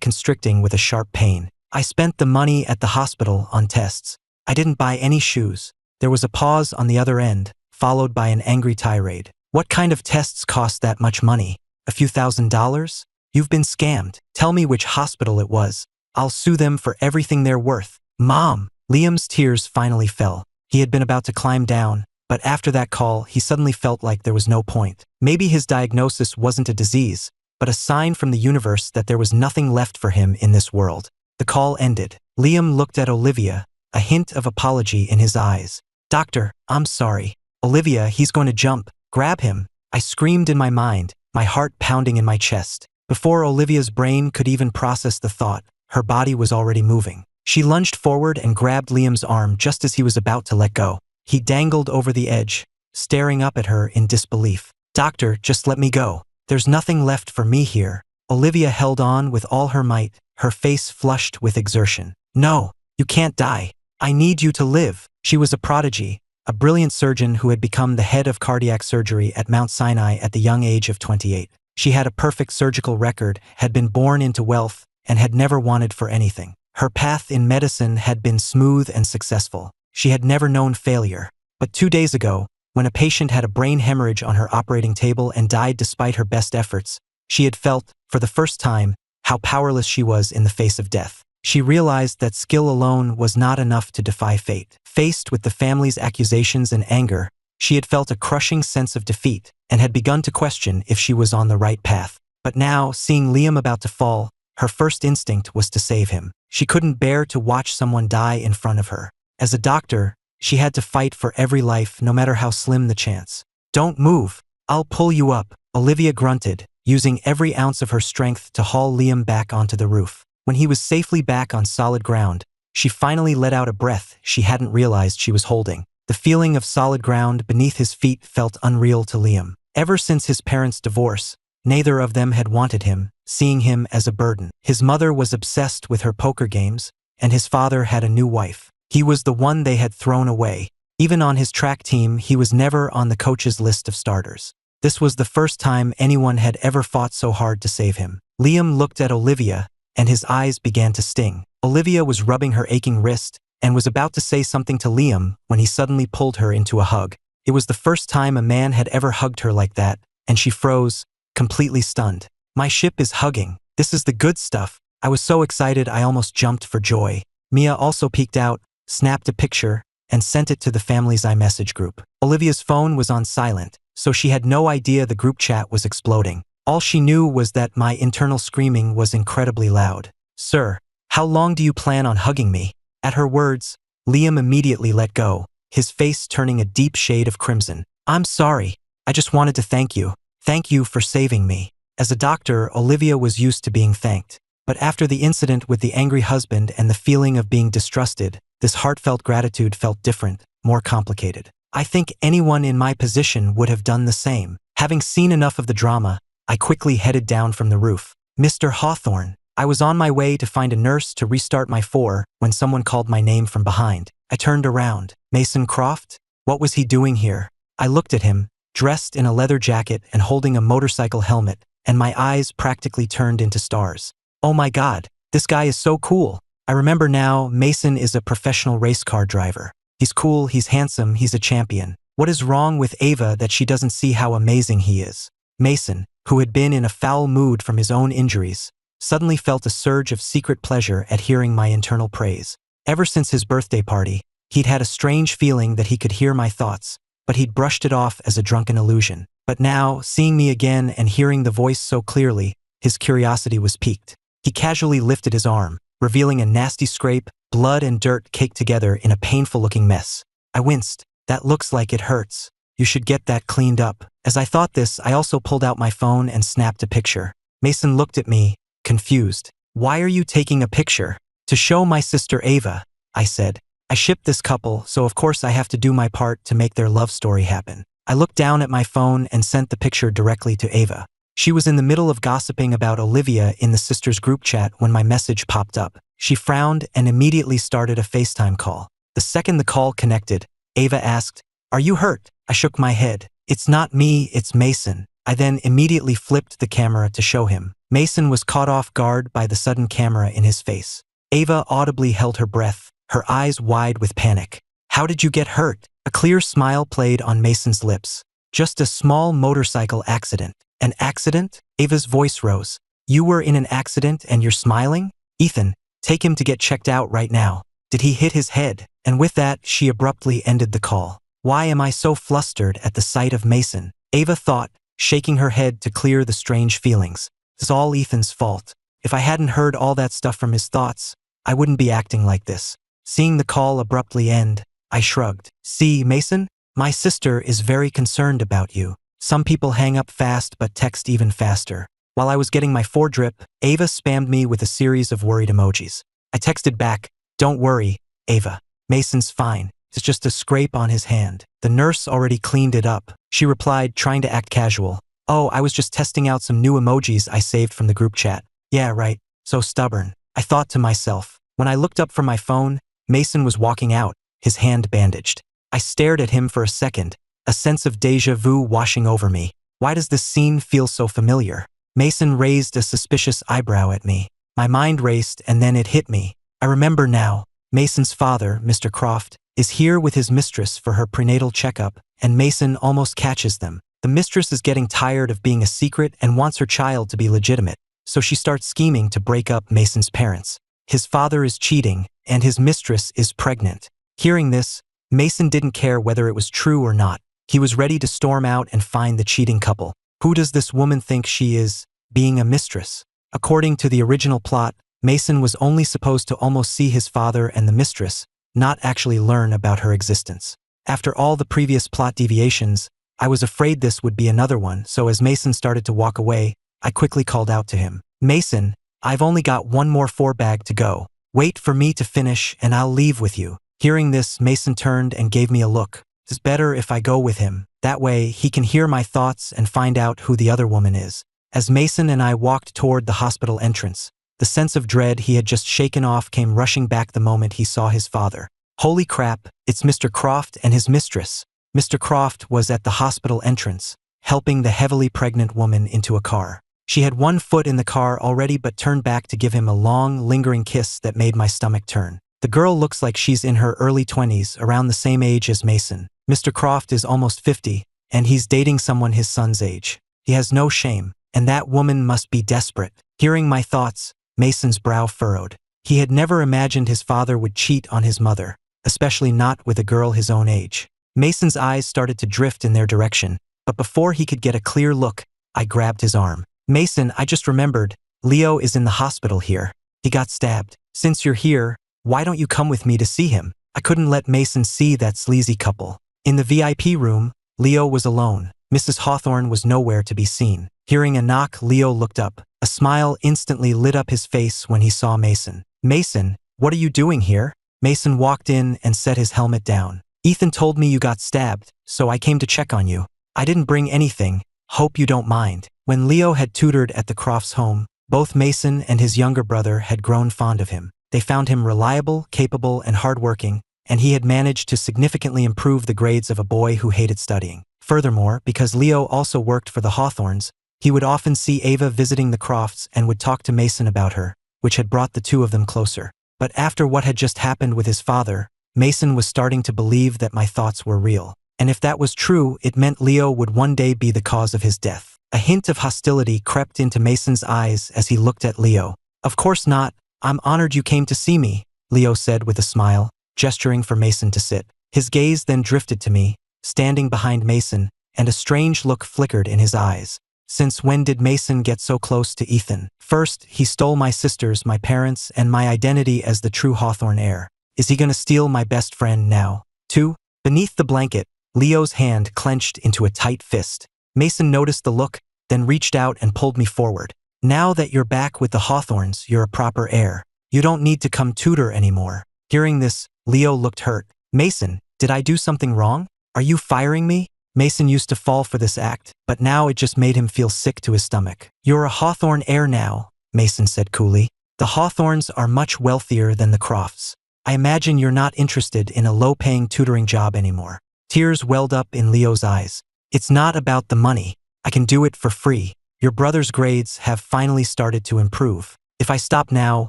constricting with a sharp pain. I spent the money at the hospital on tests. I didn't buy any shoes. There was a pause on the other end, followed by an angry tirade. What kind of tests cost that much money? A few $1,000s? You've been scammed. Tell me which hospital it was. I'll sue them for everything they're worth. Mom! Liam's tears finally fell. He had been about to climb down, but after that call, he suddenly felt like there was no point. Maybe his diagnosis wasn't a disease, but a sign from the universe that there was nothing left for him in this world. The call ended. Liam looked at Olivia, a hint of apology in his eyes. Doctor, I'm sorry. Olivia, he's going to jump. Grab him. I screamed in my mind, my heart pounding in my chest. Before Olivia's brain could even process the thought, her body was already moving. She lunged forward and grabbed Liam's arm just as he was about to let go. He dangled over the edge, staring up at her in disbelief. Doctor, just let me go. There's nothing left for me here. Olivia held on with all her might, her face flushed with exertion. No, you can't die. I need you to live. She was a prodigy, a brilliant surgeon who had become the head of cardiac surgery at Mount Sinai at the young age of 28. She had a perfect surgical record, had been born into wealth, and had never wanted for anything. Her path in medicine had been smooth and successful. She had never known failure. But 2 days ago, when a patient had a brain hemorrhage on her operating table and died despite her best efforts, she had felt, for the first time, how powerless she was in the face of death. She realized that skill alone was not enough to defy fate. Faced with the family's accusations and anger, she had felt a crushing sense of defeat and had begun to question if she was on the right path. But now, seeing Liam about to fall, her first instinct was to save him. She couldn't bear to watch someone die in front of her. As a doctor, she had to fight for every life, no matter how slim the chance. Don't move. I'll pull you up, Olivia grunted, using every ounce of her strength to haul Liam back onto the roof. When he was safely back on solid ground, she finally let out a breath she hadn't realized she was holding. The feeling of solid ground beneath his feet felt unreal to Liam. Ever since his parents' divorce, neither of them had wanted him, seeing him as a burden. His mother was obsessed with her poker games, and his father had a new wife. He was the one they had thrown away. Even on his track team, he was never on the coach's list of starters. This was the first time anyone had ever fought so hard to save him. Liam looked at Olivia, and his eyes began to sting. Olivia was rubbing her aching wrist and was about to say something to Liam when he suddenly pulled her into a hug. It was the first time a man had ever hugged her like that, and she froze, completely stunned. My ship is hugging. This is the good stuff. I was so excited I almost jumped for joy. Mia also peeked out, snapped a picture, and sent it to the family's iMessage group. Olivia's phone was on silent, so she had no idea the group chat was exploding. All she knew was that my internal screaming was incredibly loud. Sir, how long do you plan on hugging me? At her words, Liam immediately let go, his face turning a deep shade of crimson. I'm sorry. I just wanted to thank you. Thank you for saving me. As a doctor, Olivia was used to being thanked. But after the incident with the angry husband and the feeling of being distrusted, this heartfelt gratitude felt different, more complicated. I think anyone in my position would have done the same. Having seen enough of the drama, I quickly headed down from the roof. Mr. Hawthorne. I was on my way to find a nurse to restart my 4 when someone called my name from behind. I turned around. Mason Croft? What was he doing here? I looked at him, dressed in a leather jacket and holding a motorcycle helmet, and my eyes practically turned into stars. Oh my God, this guy is so cool. I remember now, Mason is a professional race car driver. He's cool, he's handsome, he's a champion. What is wrong with Ava that she doesn't see how amazing he is? Mason, who had been in a foul mood from his own injuries, suddenly felt a surge of secret pleasure at hearing my internal praise. Ever since his birthday party, he'd had a strange feeling that he could hear my thoughts, but he'd brushed it off as a drunken illusion. But now, seeing me again and hearing the voice so clearly, his curiosity was piqued. He casually lifted his arm, revealing a nasty scrape, blood and dirt caked together in a painful-looking mess. I winced. That looks like it hurts. You should get that cleaned up. As I thought this, I also pulled out my phone and snapped a picture. Mason looked at me, confused. Why are you taking a picture? To show my sister Ava, I said. I shipped this couple, so of course I have to do my part to make their love story happen. I looked down at my phone and sent the picture directly to Ava. She was in the middle of gossiping about Olivia in the sisters group chat when my message popped up. She frowned and immediately started a FaceTime call. The second the call connected, Ava asked, "Are you hurt?" I shook my head. "It's not me, it's Mason." I then immediately flipped the camera to show him. Mason was caught off guard by the sudden camera in his face. Ava audibly held her breath, her eyes wide with panic. "How did you get hurt?" A clear smile played on Mason's lips. "Just a small motorcycle accident." "An accident?" Ava's voice rose. "You were in an accident and you're smiling? Ethan, take him to get checked out right now. Did he hit his head?" And with that, she abruptly ended the call. Why am I so flustered at the sight of Mason? Ava thought, shaking her head to clear the strange feelings. It's all Ethan's fault. If I hadn't heard all that stuff from his thoughts, I wouldn't be acting like this. Seeing the call abruptly end, I shrugged. "See, Mason? My sister is very concerned about you. Some people hang up fast but text even faster." While I was getting my foredrip, Ava spammed me with a series of worried emojis. I texted back, "Don't worry, Ava. Mason's fine. It's just a scrape on his hand. The nurse already cleaned it up." She replied, trying to act casual. "Oh, I was just testing out some new emojis I saved from the group chat." "Yeah, right. So stubborn." I thought to myself. When I looked up from my phone, Mason was walking out, his hand bandaged. I stared at him for a second, a sense of déjà vu washing over me. Why does this scene feel so familiar? Mason raised a suspicious eyebrow at me. My mind raced and then it hit me. I remember now. Mason's father, Mr. Croft, is here with his mistress for her prenatal checkup, and Mason almost catches them. The mistress is getting tired of being a secret and wants her child to be legitimate, so she starts scheming to break up Mason's parents. His father is cheating, and his mistress is pregnant. Hearing this, Mason didn't care whether it was true or not. He was ready to storm out and find the cheating couple. Who does this woman think she is, being a mistress? According to the original plot, Mason was only supposed to almost see his father and the mistress, not actually learn about her existence. After all the previous plot deviations, I was afraid this would be another one, so as Mason started to walk away, I quickly called out to him. "Mason, I've only got one more four-bag to go. Wait for me to finish and I'll leave with you." Hearing this, Mason turned and gave me a look. "It's better if I go with him. That way, he can hear my thoughts and find out who the other woman is." As Mason and I walked toward the hospital entrance, the sense of dread he had just shaken off came rushing back the moment he saw his father. Holy crap, it's Mr. Croft and his mistress. Mr. Croft was at the hospital entrance, helping the heavily pregnant woman into a car. She had one foot in the car already but turned back to give him a long, lingering kiss that made my stomach turn. The girl looks like she's in her early 20s, around the same age as Mason. Mr. Croft is almost 50, and he's dating someone his son's age. He has no shame, and that woman must be desperate. Hearing my thoughts, Mason's brow furrowed. He had never imagined his father would cheat on his mother, especially not with a girl his own age. Mason's eyes started to drift in their direction, but before he could get a clear look, I grabbed his arm. "Mason, I just remembered, Leo is in the hospital here. He got stabbed. Since you're here, why don't you come with me to see him?" I couldn't let Mason see that sleazy couple. In the VIP room, Leo was alone. Mrs. Hawthorne was nowhere to be seen. Hearing a knock, Leo looked up. A smile instantly lit up his face when he saw Mason. "Mason, what are you doing here?" Mason walked in and set his helmet down. "Ethan told me you got stabbed, so I came to check on you. I didn't bring anything. Hope you don't mind." When Leo had tutored at the Crofts' home, both Mason and his younger brother had grown fond of him. They found him reliable, capable, and hardworking, and he had managed to significantly improve the grades of a boy who hated studying. Furthermore, because Leo also worked for the Hawthorns, he would often see Ava visiting the Crofts and would talk to Mason about her, which had brought the two of them closer. But after what had just happened with his father, Mason was starting to believe that my thoughts were real. And if that was true, it meant Leo would one day be the cause of his death. A hint of hostility crept into Mason's eyes as he looked at Leo. "Of course not. I'm honored you came to see me," Leo said with a smile, gesturing for Mason to sit. His gaze then drifted to me, standing behind Mason, and a strange look flickered in his eyes. Since when did Mason get so close to Ethan? First, he stole my sisters, my parents, and my identity as the true Hawthorne heir. Is he gonna steal my best friend now? 2. Beneath the blanket, Leo's hand clenched into a tight fist. Mason noticed the look, then reached out and pulled me forward. "Now that you're back with the Hawthorns, you're a proper heir. You don't need to come tutor anymore." Hearing this, Leo looked hurt. "Mason, did I do something wrong? Are you firing me?" Mason used to fall for this act, but now it just made him feel sick to his stomach. You're a Hawthorne heir now, Mason said coolly. The Hawthornes are much wealthier than the Crofts. I imagine you're not interested in a low-paying tutoring job anymore. Tears welled up in Leo's eyes. It's not about the money. I can do it for free. Your brother's grades have finally started to improve. If I stop now,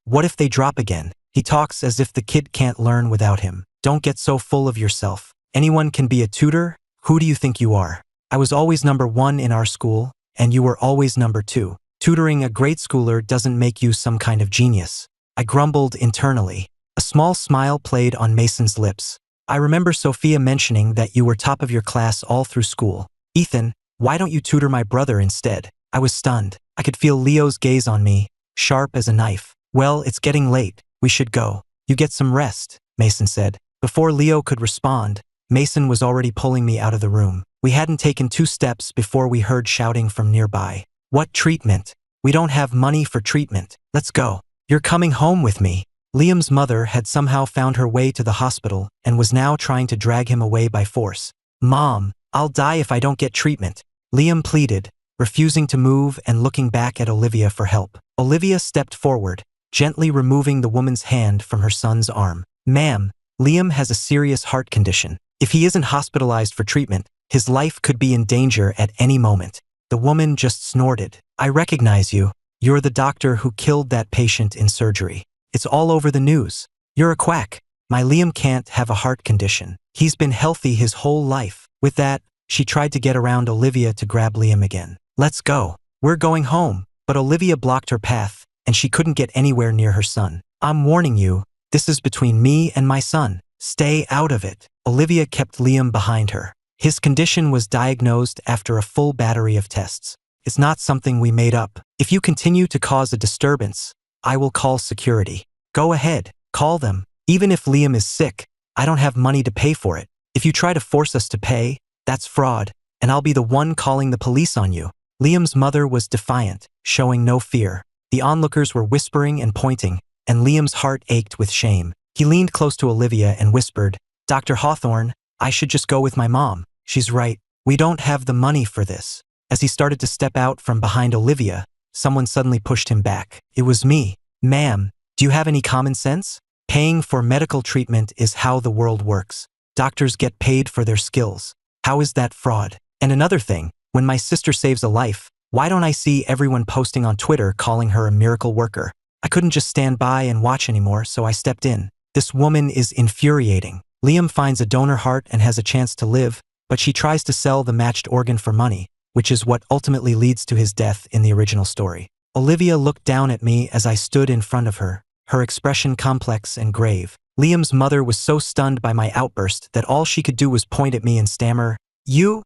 what if they drop again? He talks as if the kid can't learn without him. Don't get so full of yourself. Anyone can be a tutor. Who do you think you are? I was always number 1 in our school, and you were always number 2. Tutoring a grade schooler doesn't make you some kind of genius. I grumbled internally. A small smile played on Mason's lips. I remember Sophia mentioning that you were top of your class all through school. Ethan, why don't you tutor my brother instead? I was stunned. I could feel Leo's gaze on me, sharp as a knife. Well, it's getting late. We should go. You get some rest, Mason said. Before Leo could respond, Mason was already pulling me out of the room. We hadn't taken 2 steps before we heard shouting from nearby. What treatment? We don't have money for treatment. Let's go. You're coming home with me. Liam's mother had somehow found her way to the hospital and was now trying to drag him away by force. Mom, I'll die if I don't get treatment, Liam pleaded, refusing to move and looking back at Olivia for help. Olivia stepped forward, gently removing the woman's hand from her son's arm. Ma'am, Liam has a serious heart condition. If he isn't hospitalized for treatment, his life could be in danger at any moment. The woman just snorted. I recognize you. You're the doctor who killed that patient in surgery. It's all over the news. You're a quack. My Liam can't have a heart condition. He's been healthy his whole life. With that, she tried to get around Olivia to grab Liam again. Let's go. We're going home. But Olivia blocked her path, and she couldn't get anywhere near her son. I'm warning you, this is between me and my son. Stay out of it. Olivia kept Liam behind her. His condition was diagnosed after a full battery of tests. It's not something we made up. If you continue to cause a disturbance, I will call security. Go ahead, call them. Even if Liam is sick, I don't have money to pay for it. If you try to force us to pay, that's fraud, and I'll be the one calling the police on you. Liam's mother was defiant, showing no fear. The onlookers were whispering and pointing, and Liam's heart ached with shame. He leaned close to Olivia and whispered, Dr. Hawthorne, I should just go with my mom. She's right. We don't have the money for this. As he started to step out from behind Olivia, someone suddenly pushed him back. It was me. Ma'am, do you have any common sense? Paying for medical treatment is how the world works. Doctors get paid for their skills. How is that fraud? And another thing, when my sister saves a life, why don't I see everyone posting on Twitter calling her a miracle worker? I couldn't just stand by and watch anymore, so I stepped in. This woman is infuriating. Liam finds a donor heart and has a chance to live, but she tries to sell the matched organ for money, which is what ultimately leads to his death in the original story. Olivia looked down at me as I stood in front of her, her expression complex and grave. Liam's mother was so stunned by my outburst that all she could do was point at me and stammer, You,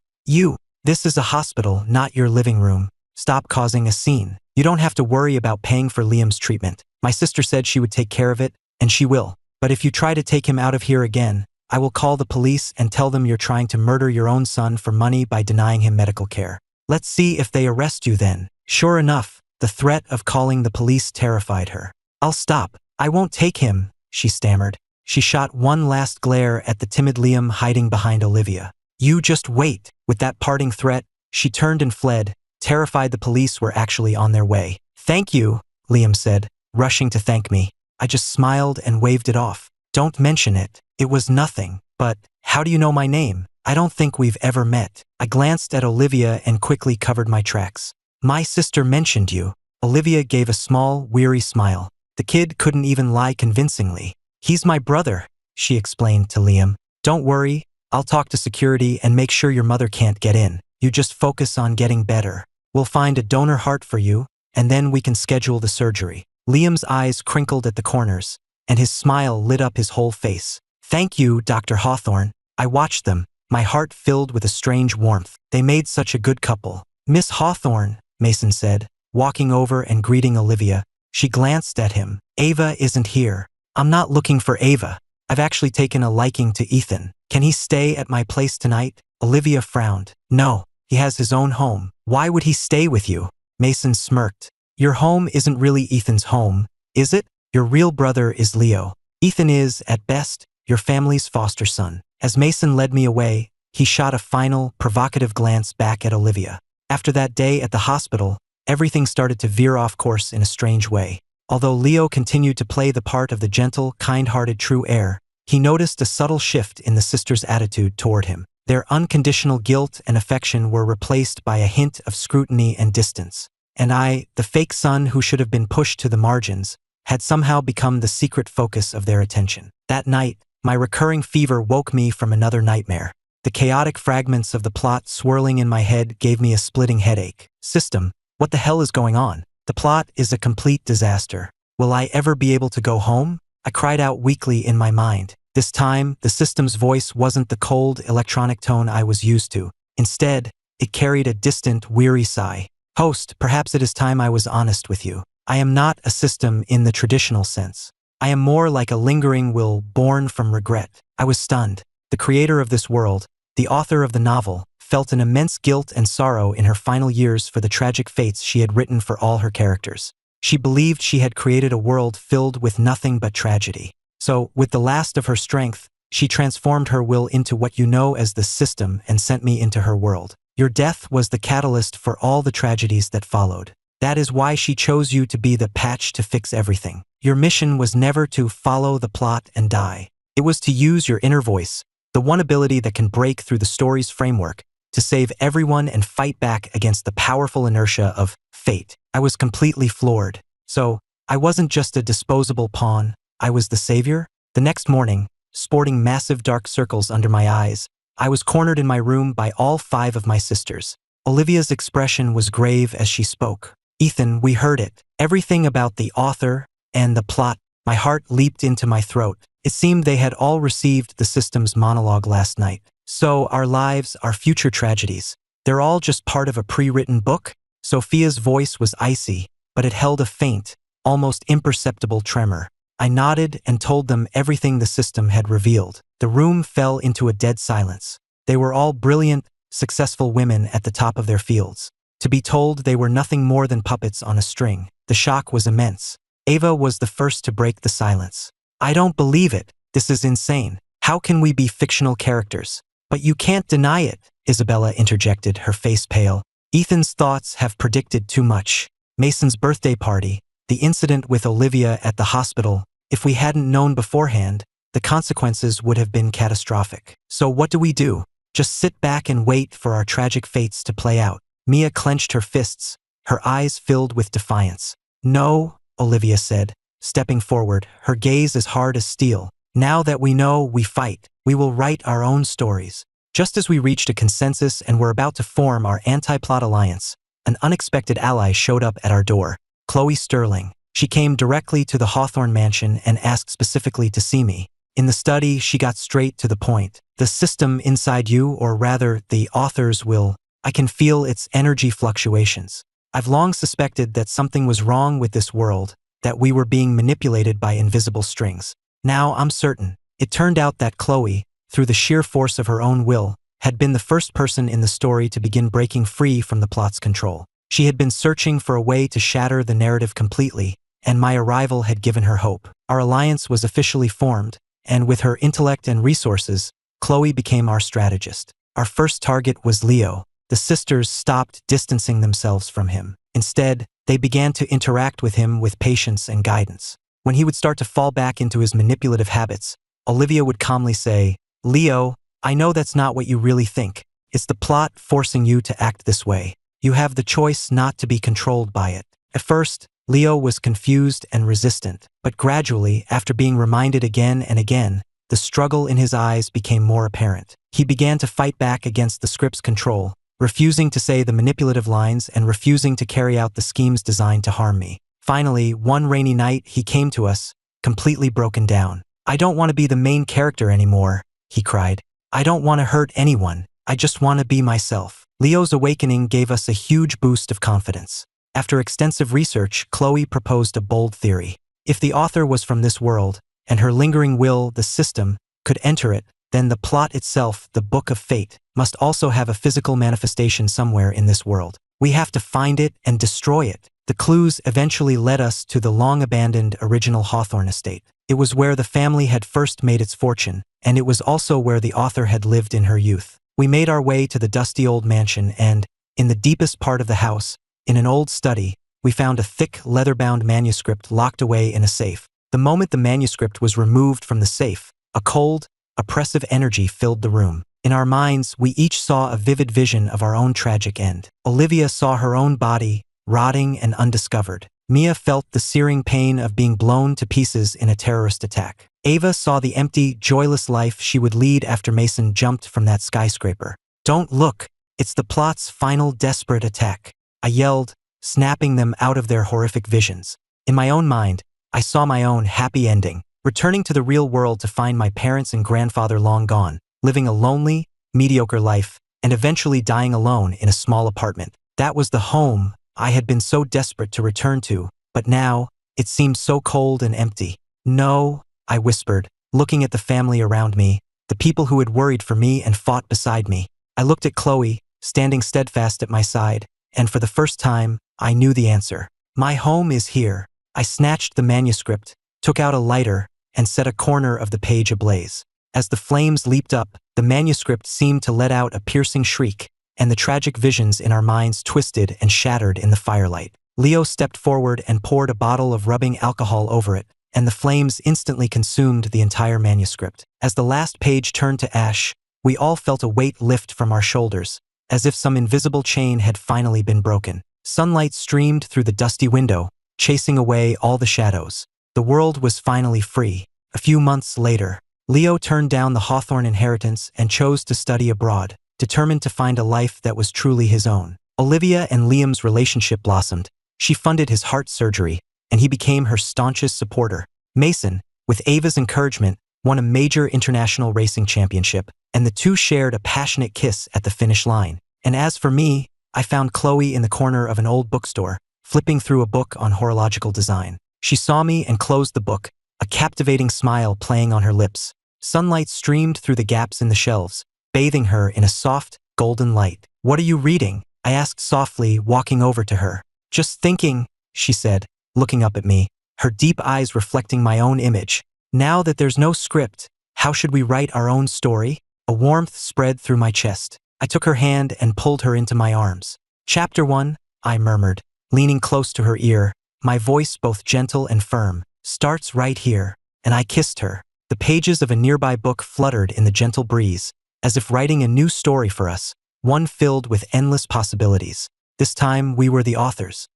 this is a hospital, not your living room. Stop causing a scene. You don't have to worry about paying for Liam's treatment. My sister said she would take care of it, and she will. But if you try to take him out of here again, I will call the police and tell them you're trying to murder your own son for money by denying him medical care. Let's see if they arrest you then. Sure enough, the threat of calling the police terrified her. I'll stop. I won't take him, she stammered. She shot one last glare at the timid Liam hiding behind Olivia. You just wait. With that parting threat, she turned and fled, terrified the police were actually on their way. Thank you, Liam said, rushing to thank me. I just smiled and waved it off. Don't mention it. It was nothing. But how do you know my name? I don't think we've ever met. I glanced at Olivia and quickly covered my tracks. My sister mentioned you. Olivia gave a small, weary smile. The kid couldn't even lie convincingly. He's my brother, she explained to Liam. Don't worry, I'll talk to security and make sure your mother can't get in. You just focus on getting better. We'll find a donor heart for you, and then we can schedule the surgery. Liam's eyes crinkled at the corners, and his smile lit up his whole face. Thank you, Dr. Hawthorne. I watched them, my heart filled with a strange warmth. They made such a good couple. Miss Hawthorne, Mason said, walking over and greeting Olivia. She glanced at him. Ava isn't here. I'm not looking for Ava. I've actually taken a liking to Ethan. Can he stay at my place tonight? Olivia frowned. No, he has his own home. Why would he stay with you? Mason smirked. Your home isn't really Ethan's home, is it? Your real brother is Leo. Ethan is, at best, your family's foster son. As Mason led me away, he shot a final, provocative glance back at Olivia. After that day at the hospital, everything started to veer off course in a strange way. Although Leo continued to play the part of the gentle, kind-hearted true heir, he noticed a subtle shift in the sisters' attitude toward him. Their unconditional guilt and affection were replaced by a hint of scrutiny and distance. And I, the fake son who should have been pushed to the margins, had somehow become the secret focus of their attention. That night, my recurring fever woke me from another nightmare. The chaotic fragments of the plot swirling in my head gave me a splitting headache. System, what the hell is going on? The plot is a complete disaster. Will I ever be able to go home? I cried out weakly in my mind. This time, the system's voice wasn't the cold, electronic tone I was used to. Instead, it carried a distant, weary sigh. Host, perhaps it is time I was honest with you. I am not a system in the traditional sense. I am more like a lingering will born from regret. I was stunned. The creator of this world, the author of the novel, felt an immense guilt and sorrow in her final years for the tragic fates she had written for all her characters. She believed she had created a world filled with nothing but tragedy. So, with the last of her strength, she transformed her will into what you know as the system and sent me into her world. Your death was the catalyst for all the tragedies that followed. That is why she chose you to be the patch to fix everything. Your mission was never to follow the plot and die. It was to use your inner voice, the one ability that can break through the story's framework, to save everyone and fight back against the powerful inertia of fate. I was completely floored. So, I wasn't just a disposable pawn, I was the savior? The next morning, sporting massive dark circles under my eyes, I was cornered in my room by all 5 of my sisters. Olivia's expression was grave as she spoke. Ethan, we heard it. Everything about the author and the plot. My heart leaped into my throat. It seemed they had all received the system's monologue last night. So our lives, our future tragedies, they're all just part of a pre-written book? Sophia's voice was icy, but it held a faint, almost imperceptible tremor. I nodded and told them everything the system had revealed. The room fell into a dead silence. They were all brilliant, successful women at the top of their fields. To be told they were nothing more than puppets on a string. The shock was immense. Ava was the first to break the silence. I don't believe it. This is insane. How can we be fictional characters? But you can't deny it, Isabella interjected, her face pale. Ethan's thoughts have predicted too much. Mason's birthday party, the incident with Olivia at the hospital. If we hadn't known beforehand, the consequences would have been catastrophic. So what do we do? Just sit back and wait for our tragic fates to play out. Mia clenched her fists, her eyes filled with defiance. No, Olivia said, stepping forward, her gaze as hard as steel. Now that we know, we fight. We will write our own stories. Just as we reached a consensus and were about to form our anti-plot alliance, an unexpected ally showed up at our door. Chloe Sterling. She came directly to the Hawthorne mansion and asked specifically to see me. In the study, she got straight to the point. The system inside you, or rather, the author's will, I can feel its energy fluctuations. I've long suspected that something was wrong with this world, that we were being manipulated by invisible strings. Now I'm certain. It turned out that Chloe, through the sheer force of her own will, had been the first person in the story to begin breaking free from the plot's control. She had been searching for a way to shatter the narrative completely, and my arrival had given her hope. Our alliance was officially formed, and with her intellect and resources, Chloe became our strategist. Our first target was Leo. The sisters stopped distancing themselves from him. Instead, they began to interact with him with patience and guidance. When he would start to fall back into his manipulative habits, Olivia would calmly say, Leo, I know that's not what you really think. It's the plot forcing you to act this way. You have the choice not to be controlled by it. At first, Leo was confused and resistant, but gradually, after being reminded again and again, the struggle in his eyes became more apparent. He began to fight back against the script's control, refusing to say the manipulative lines and refusing to carry out the schemes designed to harm me. Finally, one rainy night, he came to us, completely broken down. I don't want to be the main character anymore, he cried. I don't want to hurt anyone. I just want to be myself. Leo's awakening gave us a huge boost of confidence. After extensive research, Chloe proposed a bold theory. If the author was from this world, and her lingering will, the system, could enter it, then the plot itself, the Book of Fate, must also have a physical manifestation somewhere in this world. We have to find it and destroy it. The clues eventually led us to the long-abandoned original Hawthorne estate. It was where the family had first made its fortune, and it was also where the author had lived in her youth. We made our way to the dusty old mansion and, in the deepest part of the house, in an old study, we found a thick, leather-bound manuscript locked away in a safe. The moment the manuscript was removed from the safe, a cold, oppressive energy filled the room. In our minds, we each saw a vivid vision of our own tragic end. Olivia saw her own body, rotting and undiscovered. Mia felt the searing pain of being blown to pieces in a terrorist attack. Ava saw the empty, joyless life she would lead after Mason jumped from that skyscraper. "Don't look! It's the plot's final desperate attack," I yelled, snapping them out of their horrific visions. In my own mind, I saw my own happy ending, returning to the real world to find my parents and grandfather long gone, living a lonely, mediocre life, and eventually dying alone in a small apartment. That was the home I had been so desperate to return to, but now, it seemed so cold and empty. "No," I whispered, looking at the family around me, the people who had worried for me and fought beside me. I looked at Chloe, standing steadfast at my side, and for the first time, I knew the answer. "My home is here." I snatched the manuscript, took out a lighter, and set a corner of the page ablaze. As the flames leaped up, the manuscript seemed to let out a piercing shriek, and the tragic visions in our minds twisted and shattered in the firelight. Leo stepped forward and poured a bottle of rubbing alcohol over it, and the flames instantly consumed the entire manuscript. As the last page turned to ash, we all felt a weight lift from our shoulders, as if some invisible chain had finally been broken. Sunlight streamed through the dusty window, chasing away all the shadows. The world was finally free. A few months later, Leo turned down the Hawthorne inheritance and chose to study abroad, determined to find a life that was truly his own. Olivia and Liam's relationship blossomed. She funded his heart surgery, and he became her staunchest supporter. Mason, with Ava's encouragement, won a major international racing championship, and the two shared a passionate kiss at the finish line. And as for me, I found Chloe in the corner of an old bookstore, flipping through a book on horological design. She saw me and closed the book, a captivating smile playing on her lips. Sunlight streamed through the gaps in the shelves, bathing her in a soft, golden light. "What are you reading?" I asked softly, walking over to her. "Just thinking," she said, looking up at me, her deep eyes reflecting my own image. "Now that there's no script, how should we write our own story?" A warmth spread through my chest. I took her hand and pulled her into my arms. "Chapter 1, I murmured, leaning close to her ear, my voice both gentle and firm, "starts right here," and I kissed her. The pages of a nearby book fluttered in the gentle breeze, as if writing a new story for us, one filled with endless possibilities. This time we were the authors.